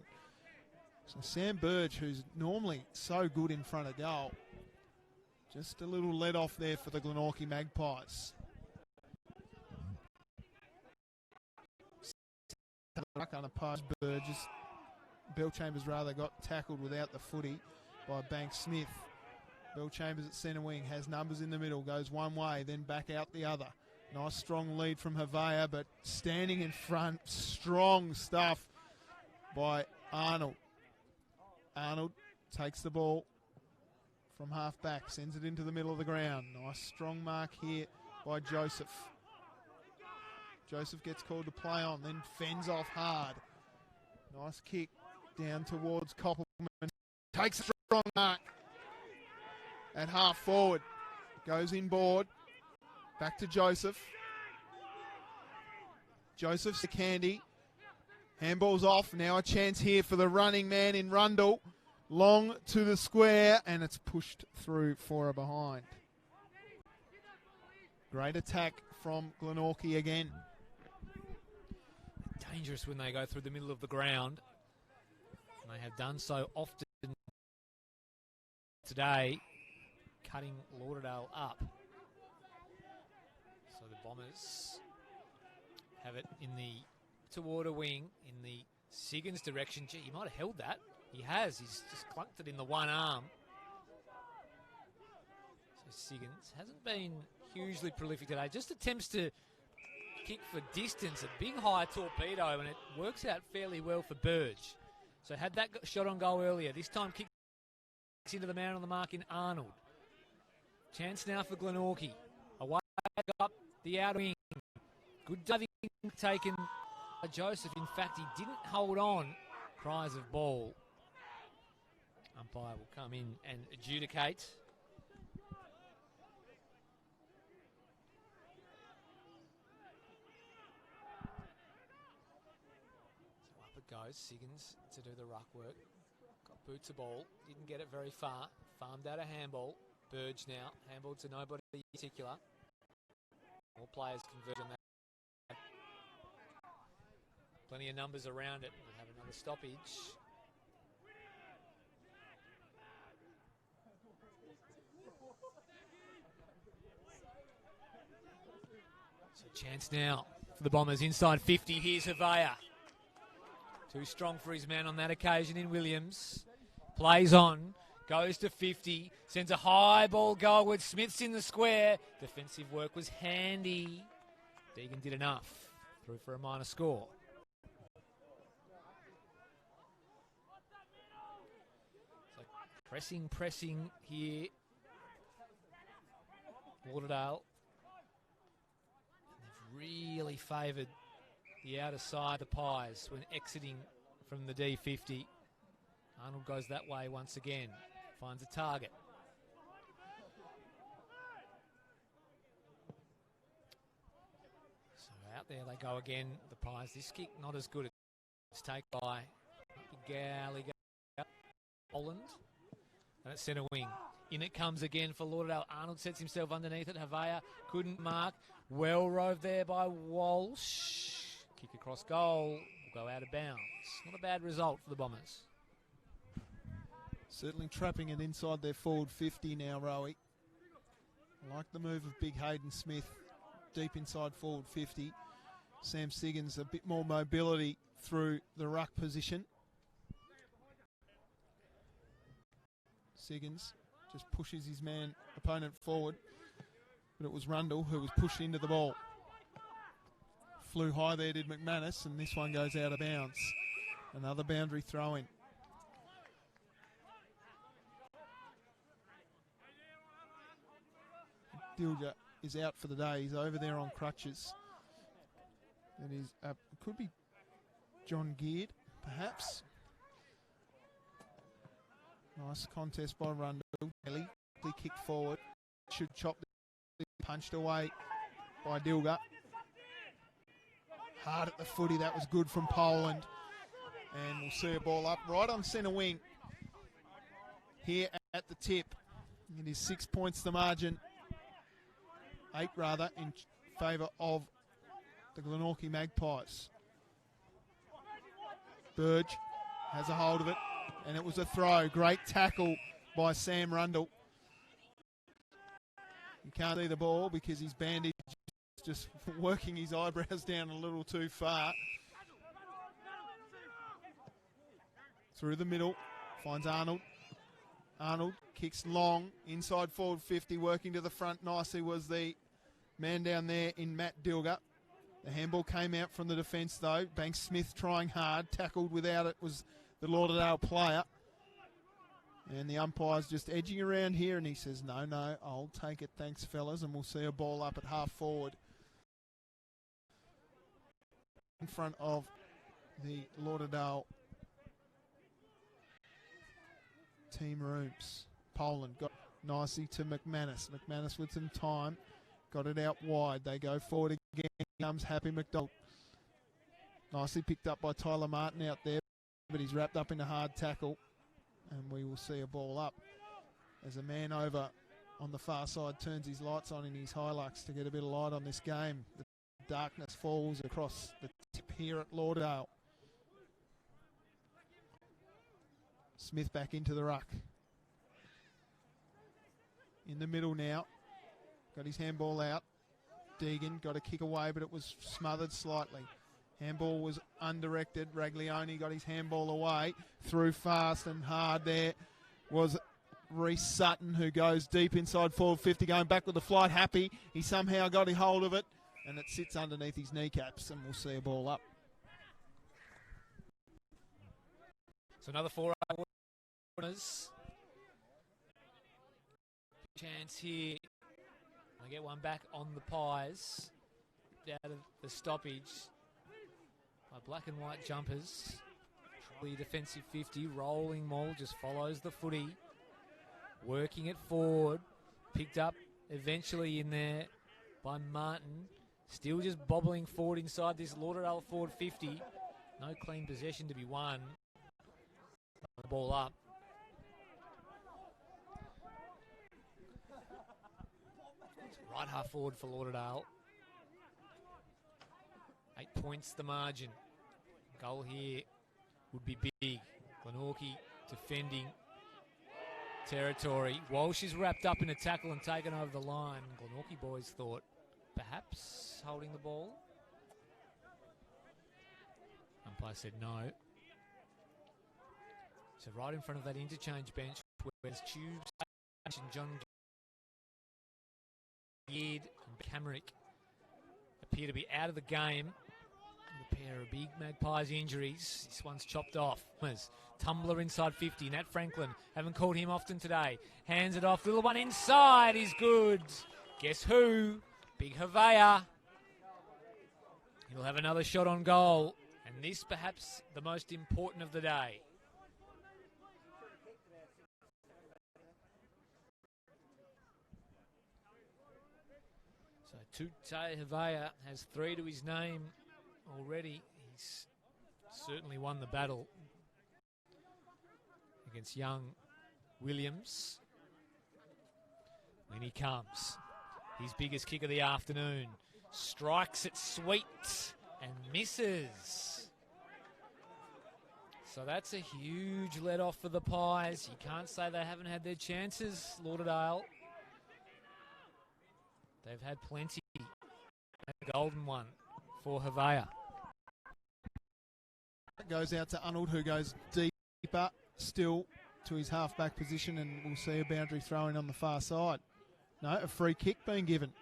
So Sam Burge, who's normally so good in front of goal, just a little let off there for the Glenorchy Magpies. ruck unopposed. Burgess. Bellchambers rather got tackled without the footy by Banks Smith. Bellchambers at centre wing has numbers in the middle, goes one way, then back out the other. Nice strong lead from Havea, but standing in front, strong stuff by Arnold. Arnold takes the ball from half back, sends it into the middle of the ground. Nice strong mark here by Joseph. Joseph gets called to play on, then fends off hard. Nice kick down towards Koppelman. Takes a strong mark at half forward. Goes inboard. Back to Joseph. Joseph's to Candy. Handball's off. Now a chance here for the running man in Rundle. Long to the square, and it's pushed through for a behind. Great attack from Glenorchy again. Dangerous when they go through the middle of the ground. And they have done so often today, cutting Lauderdale up. So the Bombers have it in the toward a wing in the Siggins direction. Gee, he might have held that. He has. He's just clunked it in the one arm. So Siggins hasn't been hugely prolific today. Just attempts to kick for distance, a big high torpedo, and it works out fairly well for Burge. So had that shot on goal earlier. This time kicks into the man on the mark in Arnold. Chance now for Glenorchy. Away up the outer wing. Good diving taken by Joseph. In fact, he didn't hold on. Cries of ball. Umpire will come in and adjudicate. So up it goes. Siggins to do the ruck work. Got boots the ball. Didn't get it very far. Farmed out a handball. Burge now. Handball to nobody in particular. All players converge on that. Plenty of numbers around it. We'll have another stoppage. So chance now for the Bombers inside 50. Here's Havea. Too strong for his man on that occasion in Williams. Plays on. Goes to 50. Sends a high ball goalward. Smith's in the square. Defensive work was handy. Deegan did enough. Through for a minor score. So pressing here. Lauderdale. And they've really favoured the outer side, the Pies, when exiting from the D50. Arnold goes that way once again. Finds a target. So out there they go again. The Pies. This kick not as good. It's taken by Gallagher. Holland. And it's centre wing. In it comes again for Lauderdale. Arnold sets himself underneath it. Havea couldn't mark. Well rove there by Walsh. Kick across goal. Will go out of bounds. Not a bad result for the Bombers. Certainly trapping it inside their forward 50 now, Rowie. I like the move of Big Hayden Smith deep inside forward 50. Sam Siggins a bit more mobility through the ruck position. Siggins just pushes his opponent forward, but it was Rundle who was pushed into the ball. Flew high there, did McManus, and this one goes out of bounds. Another boundary throw in. Dilger is out for the day. He's over there on crutches. It is could be John Geard, perhaps. Nice contest by Rundle. Kelly kicked forward. Should chop the punched away by Dilger. Hard at the footy. That was good from Poland. And we'll see a ball up right on centre wing. Here at the tip. It is 6 points the margin. 8 rather in favour of the Glenorchy Magpies. Burge has a hold of it, and it was a throw. Great tackle by Sam Rundle. You can't see the ball because his bandage is just working his eyebrows down a little too far. through the middle, finds Arnold. Arnold kicks long, inside forward 50, working to the front nicely was the man down there in Matt Dilger. The handball came out from the defence though. Banks Smith trying hard, tackled without it was the Lauderdale player. And the umpire's just edging around here and he says, no, I'll take it, thanks fellas, and we'll see a ball up at half forward. In front of the Lauderdale team rooms. Poland got nicely to McManus. McManus with some time. Got it out wide. They go forward again. Comes Happy McDonald. Nicely picked up by Tyler Martin out there, but he's wrapped up in a hard tackle. And we will see a ball up as a man over on the far side turns his lights on in his Hilux to get a bit of light on this game. The darkness falls across the tip here at Lauderdale. Smith back into the ruck. In the middle now. Got his handball out. Deegan got a kick away, but it was smothered slightly. Handball was undirected. Raglioni got his handball away. Through fast and hard there was Reece Sutton, who goes deep inside forward 50, going back with the flight. Happy. He somehow got a hold of it, and it sits underneath his kneecaps, and we'll see a ball up. So another 4 corners. Chance here. I get one back on the Pies. Out of the stoppage by black and white jumpers. The defensive 50, rolling maul, just follows the footy. Working it forward. Picked up eventually in there by Martin. Still just bobbling forward inside this Lauderdale forward 50. No clean possession to be won. Ball up. Right half forward for Lauderdale. 8 points the margin. Goal here would be big. Glenorchy defending territory. Walsh is wrapped up in a tackle and taken over the line. Glenorchy boys thought perhaps holding the ball. Umpire said no. So right in front of that interchange bench where Tubes and John Geard and Camrick appear to be out of the game. A pair of big Magpies injuries. This one's chopped off. Tumbler inside 50. Nat Franklin, haven't called him often today. Hands it off. Little one inside is good. Guess who? Big Havea. He'll have another shot on goal. And this perhaps the most important of the day. So Tute Havea has 3 to his name already. He's certainly won the battle against young Williams. When he comes, his biggest kick of the afternoon. Strikes it sweet and misses. So that's a huge let-off for the Pies. You can't say they haven't had their chances, Lauderdale. They've had plenty. A golden one for Havea. Goes out to Arnold, who goes deeper still to his half-back position, and we'll see a boundary throw-in on the far side. No, a free kick being given.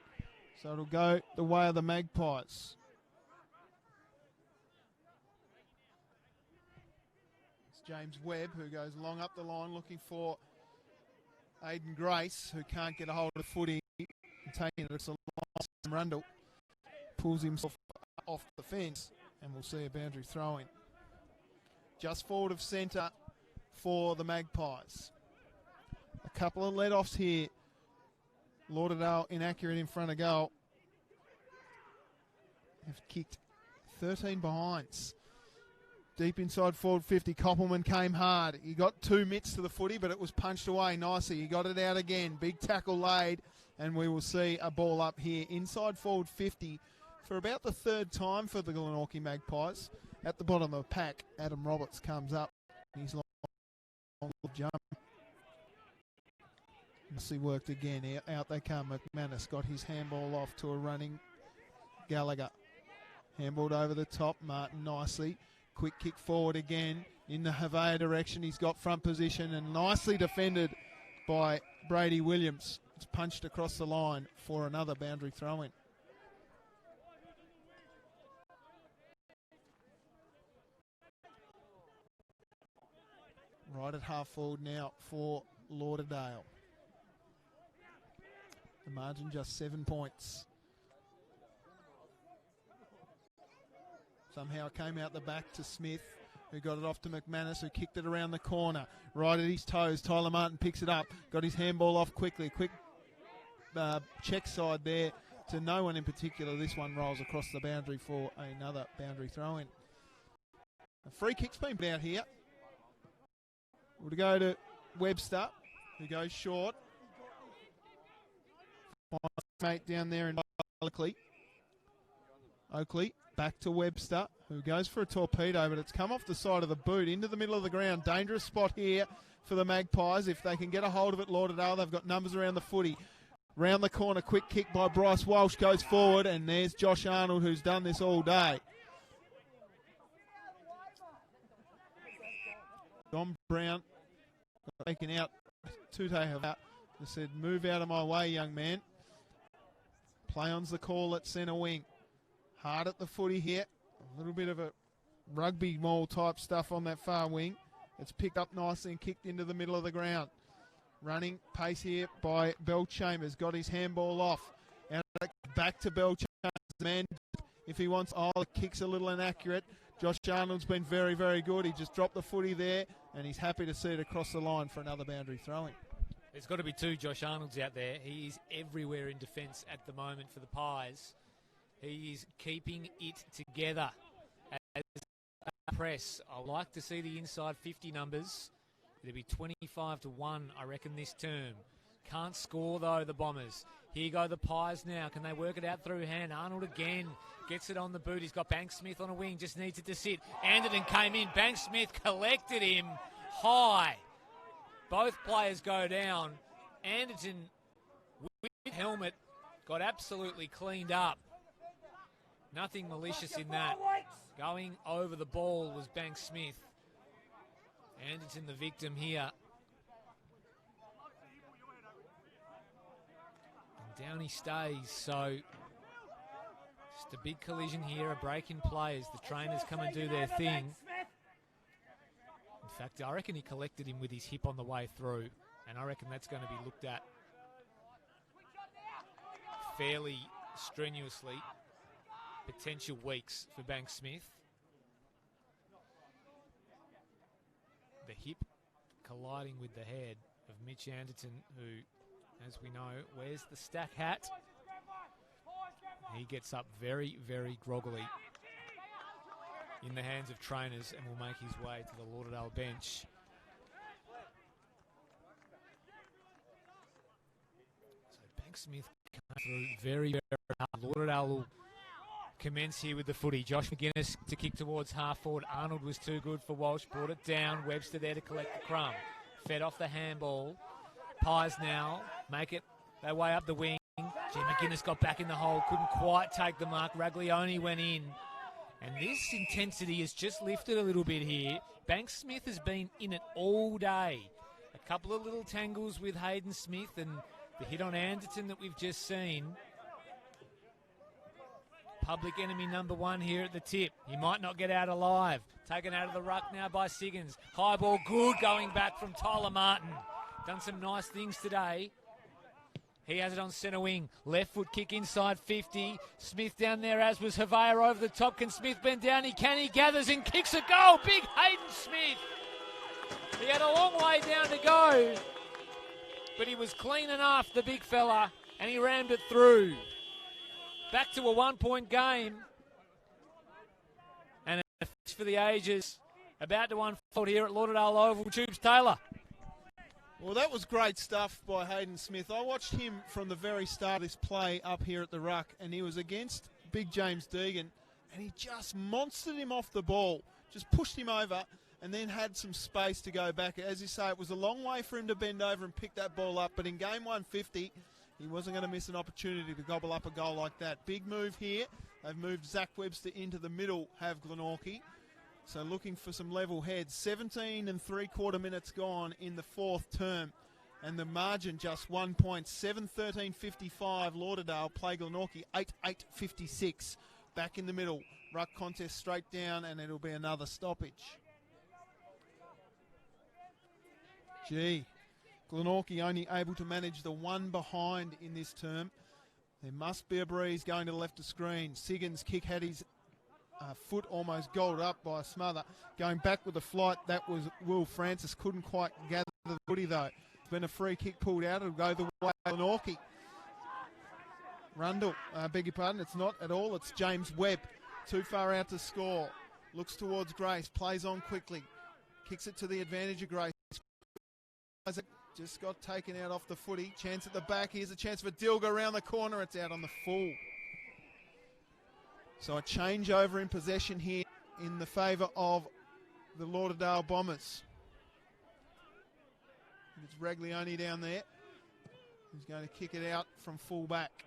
So it'll go the way of the Magpies. It's James Webb, who goes long up the line looking for Aidan Grace, who can't get a hold of the footy and taking it. It's a long Rundle. Pulls himself off the fence, and we'll see a boundary throw-in. Just forward of centre for the Magpies. A couple of let-offs here. Lauderdale inaccurate in front of goal. Have kicked 13 behinds. Deep inside forward 50. Koppelman came hard. He got 2 mitts to the footy, but it was punched away nicely. He got it out again. Big tackle laid, and we will see a ball up here inside forward 50 for about the 3rd time for the Glenorchy Magpies. At the bottom of the pack, Adam Roberts comes up. He's long jump. Nicely worked again. Out they come. McManus got his handball off to a running Gallagher. Handballed over the top. Martin nicely. Quick kick forward again. in the Havea direction. He's got front position and nicely defended by Brady Williams. It's punched across the line for another boundary throw-in. Right at half forward now for Lauderdale. The margin just 7 points. Somehow it came out the back to Smith, who got it off to McManus, who kicked it around the corner. Right at his toes, Tyler Martin picks it up, got his handball off quickly. Quick check side there to no one in particular. This one rolls across the boundary for another boundary throw-in. A free kick's been put out here. We'll go to Webster, who goes short. Mate down there in Oakley. Back to Webster, who goes for a torpedo, but it's come off the side of the boot into the middle of the ground. Dangerous spot here for the Magpies. If they can get a hold of it, Lauderdale, they've got numbers around the footy. Round the corner, quick kick by Bryce Walsh goes forward, and there's Josh Arnold, who's done this all day. Don Brown taken out. Tute have out. They said, move out of my way, young man. Play on's the call at centre wing. Hard at the footy here. A little bit of a rugby maul type stuff on that far wing. It's picked up nicely and kicked into the middle of the ground. Running pace here by Bell Chambers. Got his handball off. And back to Bell Chambers. Man, if he wants, the kick's a little inaccurate. Josh Arnold's been very, very good. He just dropped the footy there, and he's happy to see it across the line for another boundary throwing. There's got to be two Josh Arnolds out there. He is everywhere in defence at the moment for the Pies. He is keeping it together as a press. I like to see the inside 50 numbers. It'll be 25-1, I reckon, this term. Can't score, though, the Bombers. Here go the Pies now. Can they work it out through hand? Arnold again gets it on the boot. He's got Banks-Smith on a wing. Just needs it to sit. Anderton came in. Banks-Smith collected him high. Both players go down. Anderton, with helmet, got absolutely cleaned up. Nothing malicious in that. Going over the ball was Banks-Smith. Anderton the victim here. And down he stays, so just a big collision here, a break in play as the trainers come and do their thing. In fact, I reckon he collected him with his hip on the way through, and I reckon that's going to be looked at fairly strenuously. Potential weeks for Banks-Smith. The hip colliding with the head of Mitch Anderton, who, as we know, wears the stack hat. He gets up very, very groggily in the hands of trainers and will make his way to the Lauderdale bench. So Banks-Smith comes through very, very hard. Lauderdale will commence here with the footy. Josh McGuinness to kick towards half forward. Arnold was too good for Walsh. Brought it down. Webster there to collect the crumb. Fed off the handball. Pies now make it their way up the wing. McGuinness got back in the hole. Couldn't quite take the mark. Raglione went in. And this intensity has just lifted a little bit here. Banks-Smith has been in it all day. A couple of little tangles with Hayden Smith and the hit on Anderton that we've just seen. Public enemy number one here at the tip. He might not get out alive. Taken out of the ruck now by Siggins. High ball good going back from Tyler Martin. Done some nice things today. He has it on centre wing. Left foot kick inside 50. Smith down there as was Havea over the top. Can Smith bend down? He can. He gathers and kicks a goal. Big Hayden Smith. He had a long way down to go. But he was clean enough, the big fella. And he rammed it through. Back to a 1 point game. And a fish for the ages. About to unfold here at Lauderdale Oval. Tubes Taylor. Well, that was great stuff by Hayden Smith. I watched him from the very start of this play up here at the ruck, and he was against big James Deegan, and he just monstered him off the ball. Just pushed him over and then had some space to go back. As you say, it was a long way for him to bend over and pick that ball up, but in game 150, he wasn't going to miss an opportunity to gobble up a goal like that. Big move here. They've moved Zach Webster into the middle, have Glenorchy. So looking for some level heads. 17 3/4 minutes gone in the fourth term. And the margin just 1 point. 7-13-55 Lauderdale play Glenorchy 8-8-56. Back in the middle. Ruck contest straight down, and it'll be another stoppage. Glenorchy only able to manage the one behind in this term. There must be a breeze going to the left of screen. Siggins' kick had his foot almost goaled up by a smother. Going back with the flight, that was Will Francis. Couldn't quite gather the footy though. It's been a free kick pulled out. It'll go the way of Glenorchy. Rundle, beg your pardon, it's not at all. It's James Webb. Too far out to score. Looks towards Grace. Plays on quickly. Kicks it to the advantage of Grace. Just got taken out off the footy. Chance at the back. Here's a chance for Dilger around the corner. It's out on the full. So a changeover in possession here in the favour of the Lauderdale Bombers. It's Raglione down there. He's going to kick it out from full back.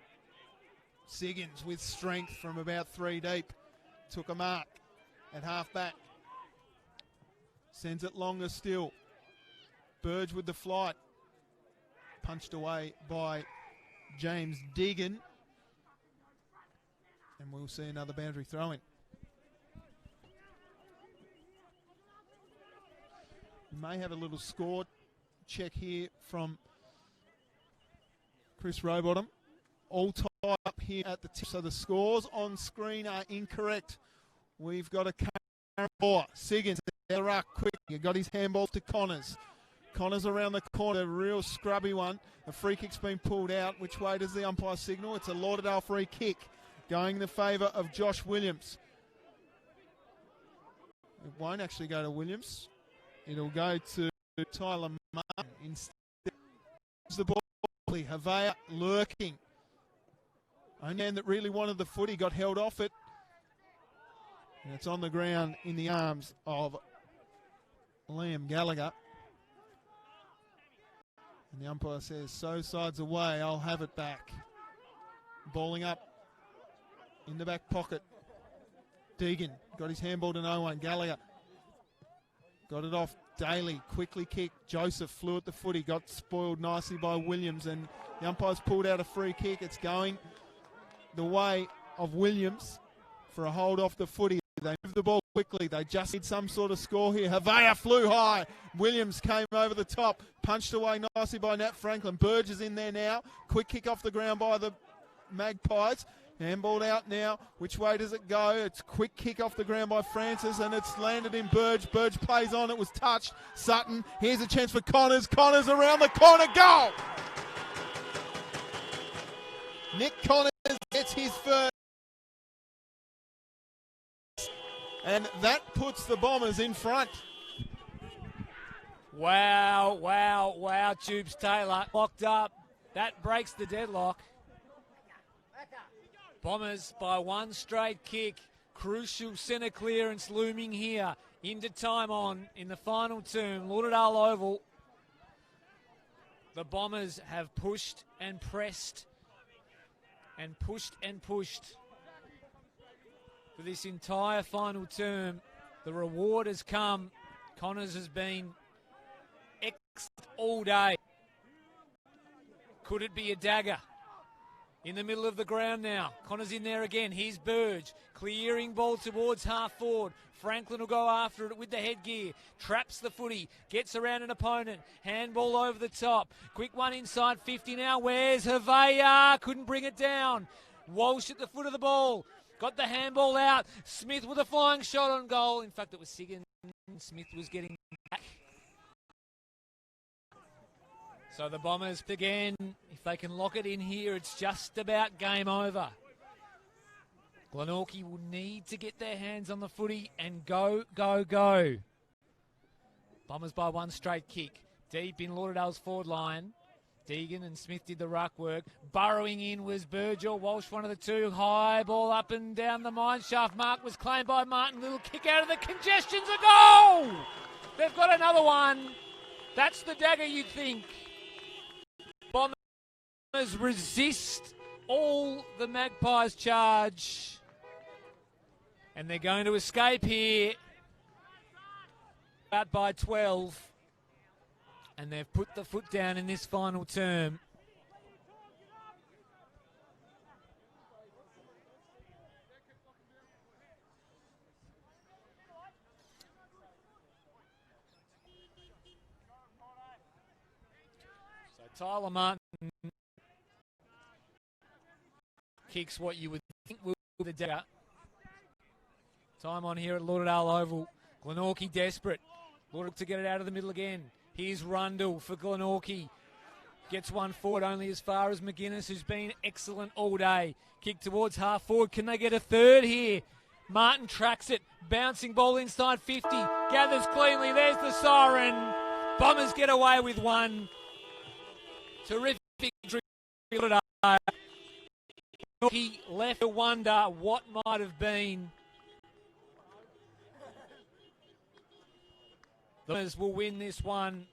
Siggins with strength from about 3 deep. Took a mark at half back. Sends it longer still. Burge with the flight. Punched away by James Deegan. And we'll see another boundary throw in. We may have a little score check here from Chris Rowbottom. All tied up here at the tip. So the scores on screen are incorrect. We've got a Carambor. Siggins, the ruck, quick. He got his handball to Connors. Connors around the corner, a real scrubby one. A free kick's been pulled out. Which way does the umpire signal? It's a Lauderdale free kick going in the favour of Josh Williams. It won't actually go to Williams. It'll go to Tyler Martin instead. The ball, Havea lurking. Only man that really wanted the footy got held off it. And it's on the ground in the arms of Liam Gallagher. And the umpire says, so sides away, I'll have it back. Balling up in the back pocket. Deegan got his handball to no one. Gallagher got it off. Daly quickly kicked. Joseph flew at the footy. Got spoiled nicely by Williams. And the umpire's pulled out a free kick. It's going the way of Williams for a hold off the footy. They move the ball quickly. They just need some sort of score here. Havea flew high. Williams came over the top. Punched away nicely by Nat Franklin. Burge is in there now. Quick kick off the ground by the Magpies. Handballed out now. Which way does it go? It's quick kick off the ground by Francis, and it's landed in Burge. Burge plays on. It was touched. Sutton. Here's a chance for Connors. Connors around the corner. Goal! Nick Connors gets his first. And that puts the Bombers in front. Wow, wow, wow, Tubes Taylor. Locked up. That breaks the deadlock. Bombers by one straight kick. Crucial centre clearance looming here. Into time on in the final term. Lauderdale Oval. The Bombers have pushed and pressed. And pushed and pushed. For this entire final term, the reward has come. Connors has been excellent all day. Could it be a dagger? In the middle of the ground now. Connors in there again. Here's Burge. Clearing ball towards half forward. Franklin will go after it with the headgear. Traps the footy. Gets around an opponent. Handball over the top. Quick one inside 50 now. Where's Havea? Couldn't bring it down. Walsh at the foot of the ball. Got the handball out. Smith with a flying shot on goal. In fact, it was Siggins. Smith was getting back. So the Bombers again, if they can lock it in here, it's just about game over. Glenorchy will need to get their hands on the footy and go, go, go. Bombers by one straight kick. Deep in Lauderdale's forward line. Deegan and Smith did the ruck work. Burrowing in was Burge or Walsh, one of the two. High ball up and down the mine shaft. Mark was claimed by Martin. Little kick out of the congestion's a goal! They've got another one. That's the dagger you'd think. Bombers resist all the Magpies charge. And they're going to escape here. out by 12. And they've put the foot down in this final term. So Tyler Martin kicks what you would think will be the dagger. Time on here at Lauderdale Oval. Glenorchy desperate. Lauderdale to get it out of the middle again. Here's Rundle for Glenorchy. Gets one forward only as far as McGuinness, who's been excellent all day. Kick towards half forward. Can they get a third here? Martin tracks it. Bouncing ball inside 50. Gathers cleanly. There's the siren. Bombers get away with one. Terrific victory. He left to wonder what might have been. The Bombers will win this one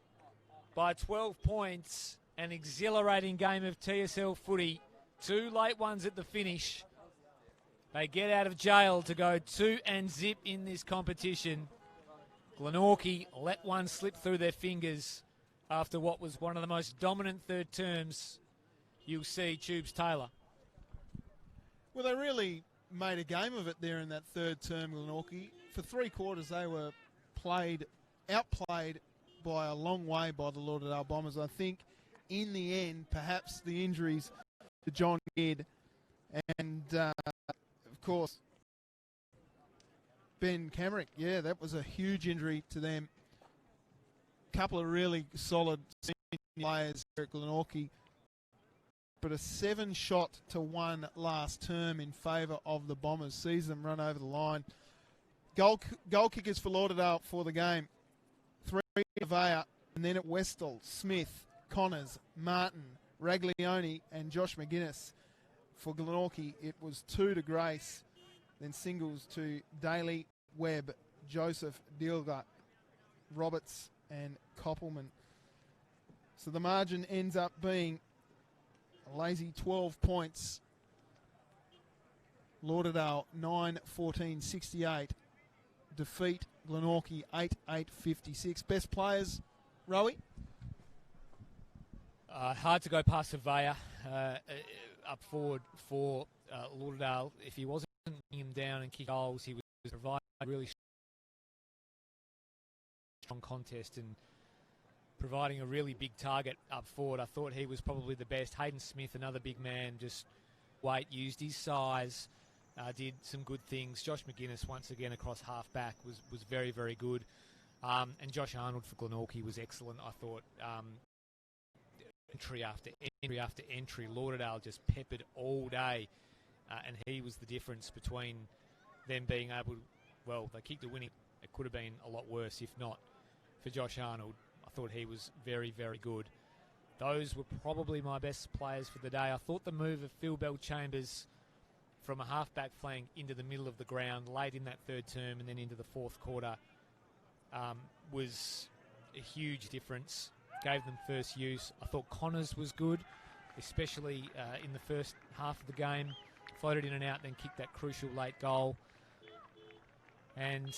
by 12 points. An exhilarating game of TSL footy. 2 late ones at the finish. They get out of jail to go 2-0 in this competition. Glenorchy let one slip through their fingers after what was one of the most dominant third terms you'll see Tubes Taylor. Well, they really made a game of it there in that third term, Glenorchy. For 3 quarters, they were outplayed by a long way by the Lauderdale Bombers. I think in the end, perhaps the injuries to John Kidd and, of course, Ben Camerick. Yeah, that was a huge injury to them. Couple of really solid senior players here at Glenorchy, but a 7-shot-to-1 last term in favour of the Bombers sees them run over the line. Goal kickers for Lauderdale for the game. 3 Avea, and then at Westall, Smith, Connors, Martin, Raglione and Josh McGuinness. For Glenorchy, it was 2 to Grace, then singles to Daly, Webb, Joseph, Dilga, Roberts and Koppelman. So the margin ends up being a lazy 12 points. Lauderdale 9-14-68. Defeat Glenorchy 8-8-56. Best players, Rowie? Hard to go past Avea up forward for Lauderdale. If he wasn't knocking him down and kick goals, he was providing a really strong contest and providing a really big target up forward. I thought he was probably the best. Hayden Smith, another big man, just used his size, did some good things. Josh McGuinness, once again across half-back, was very, very good. And Josh Arnold for Glenorchy was excellent, I thought. Entry after entry after entry. Lauderdale just peppered all day. And he was the difference between them being able to, well, they kicked a winning. It could have been a lot worse if not for Josh Arnold. I thought he was very, very good. Those were probably my best players for the day. I thought the move of Phil Bell-Chambers from a half-back flank into the middle of the ground late in that third term and then into the fourth quarter was a huge difference. Gave them first use. I thought Connors was good, especially in the first half of the game. Floated in and out, then kicked that crucial late goal. And,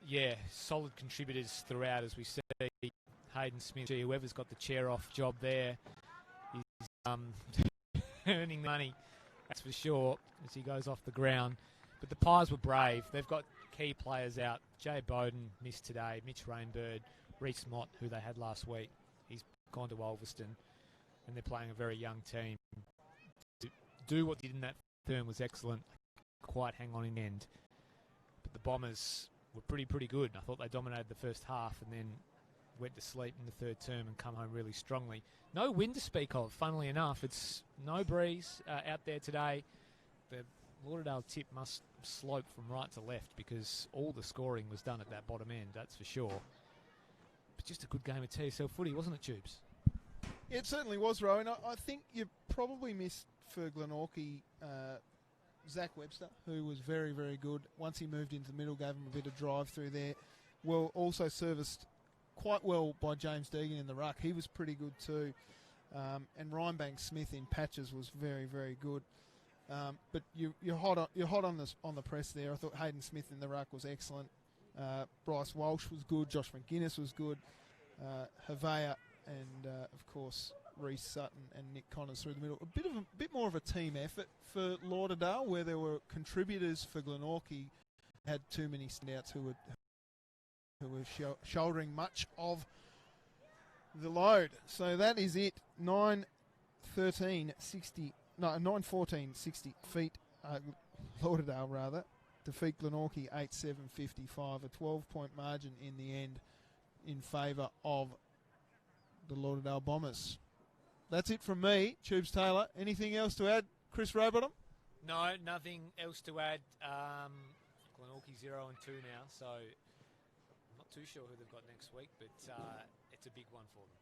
yeah, solid contributors throughout, as we see. Hayden Smith, whoever's got the chair off job there, is earning money, that's for sure, as he goes off the ground. But the Pies were brave. They've got key players out. Jay Bowden missed today. Mitch Rainbird, Reece Mott, who they had last week. He's gone to Ulverston, and they're playing a very young team. To do what they did in that term was excellent. Quite hang on in the end. But the Bombers were pretty good. I thought they dominated the first half and then went to sleep in the third term and come home really strongly. No wind to speak of, funnily enough. It's no breeze out there today. The Lauderdale tip must slope from right to left because all the scoring was done at that bottom end, that's for sure. But just a good game of TSL footy, wasn't it, Tubes? Yeah, it certainly was, Rowan. I think you probably missed for Glenorchy Zach Webster, who was very, very good. Once he moved into the middle, gave him a bit of drive through there. Well, also serviced quite well by James Deegan in the ruck. He was pretty good too. And Ryan Banks Smith in patches was very, very good. But you're hot on the press there. I thought Hayden Smith in the ruck was excellent. Bryce Walsh was good. Josh McGuinness was good. Havea and, of course, Reece Sutton and Nick Connors through the middle. A bit more of a team effort for Lauderdale, where there were contributors for Glenorchy had too many standouts who were shouldering much of the load. So that is it. 9-14, 60 feet. Lauderdale rather defeat Glenorchy 8-7-55. A 12-point margin in the end in favour of the Lauderdale Bombers. That's it from me, Tubes Taylor. Anything else to add, Chris Rowbottom? No, nothing else to add. Glenorchy 0-2 now, so I'm not too sure who they've got next week, but it's a big one for them.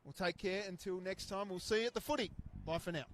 We'll take care until next time. We'll see you at the footy. Bye for now.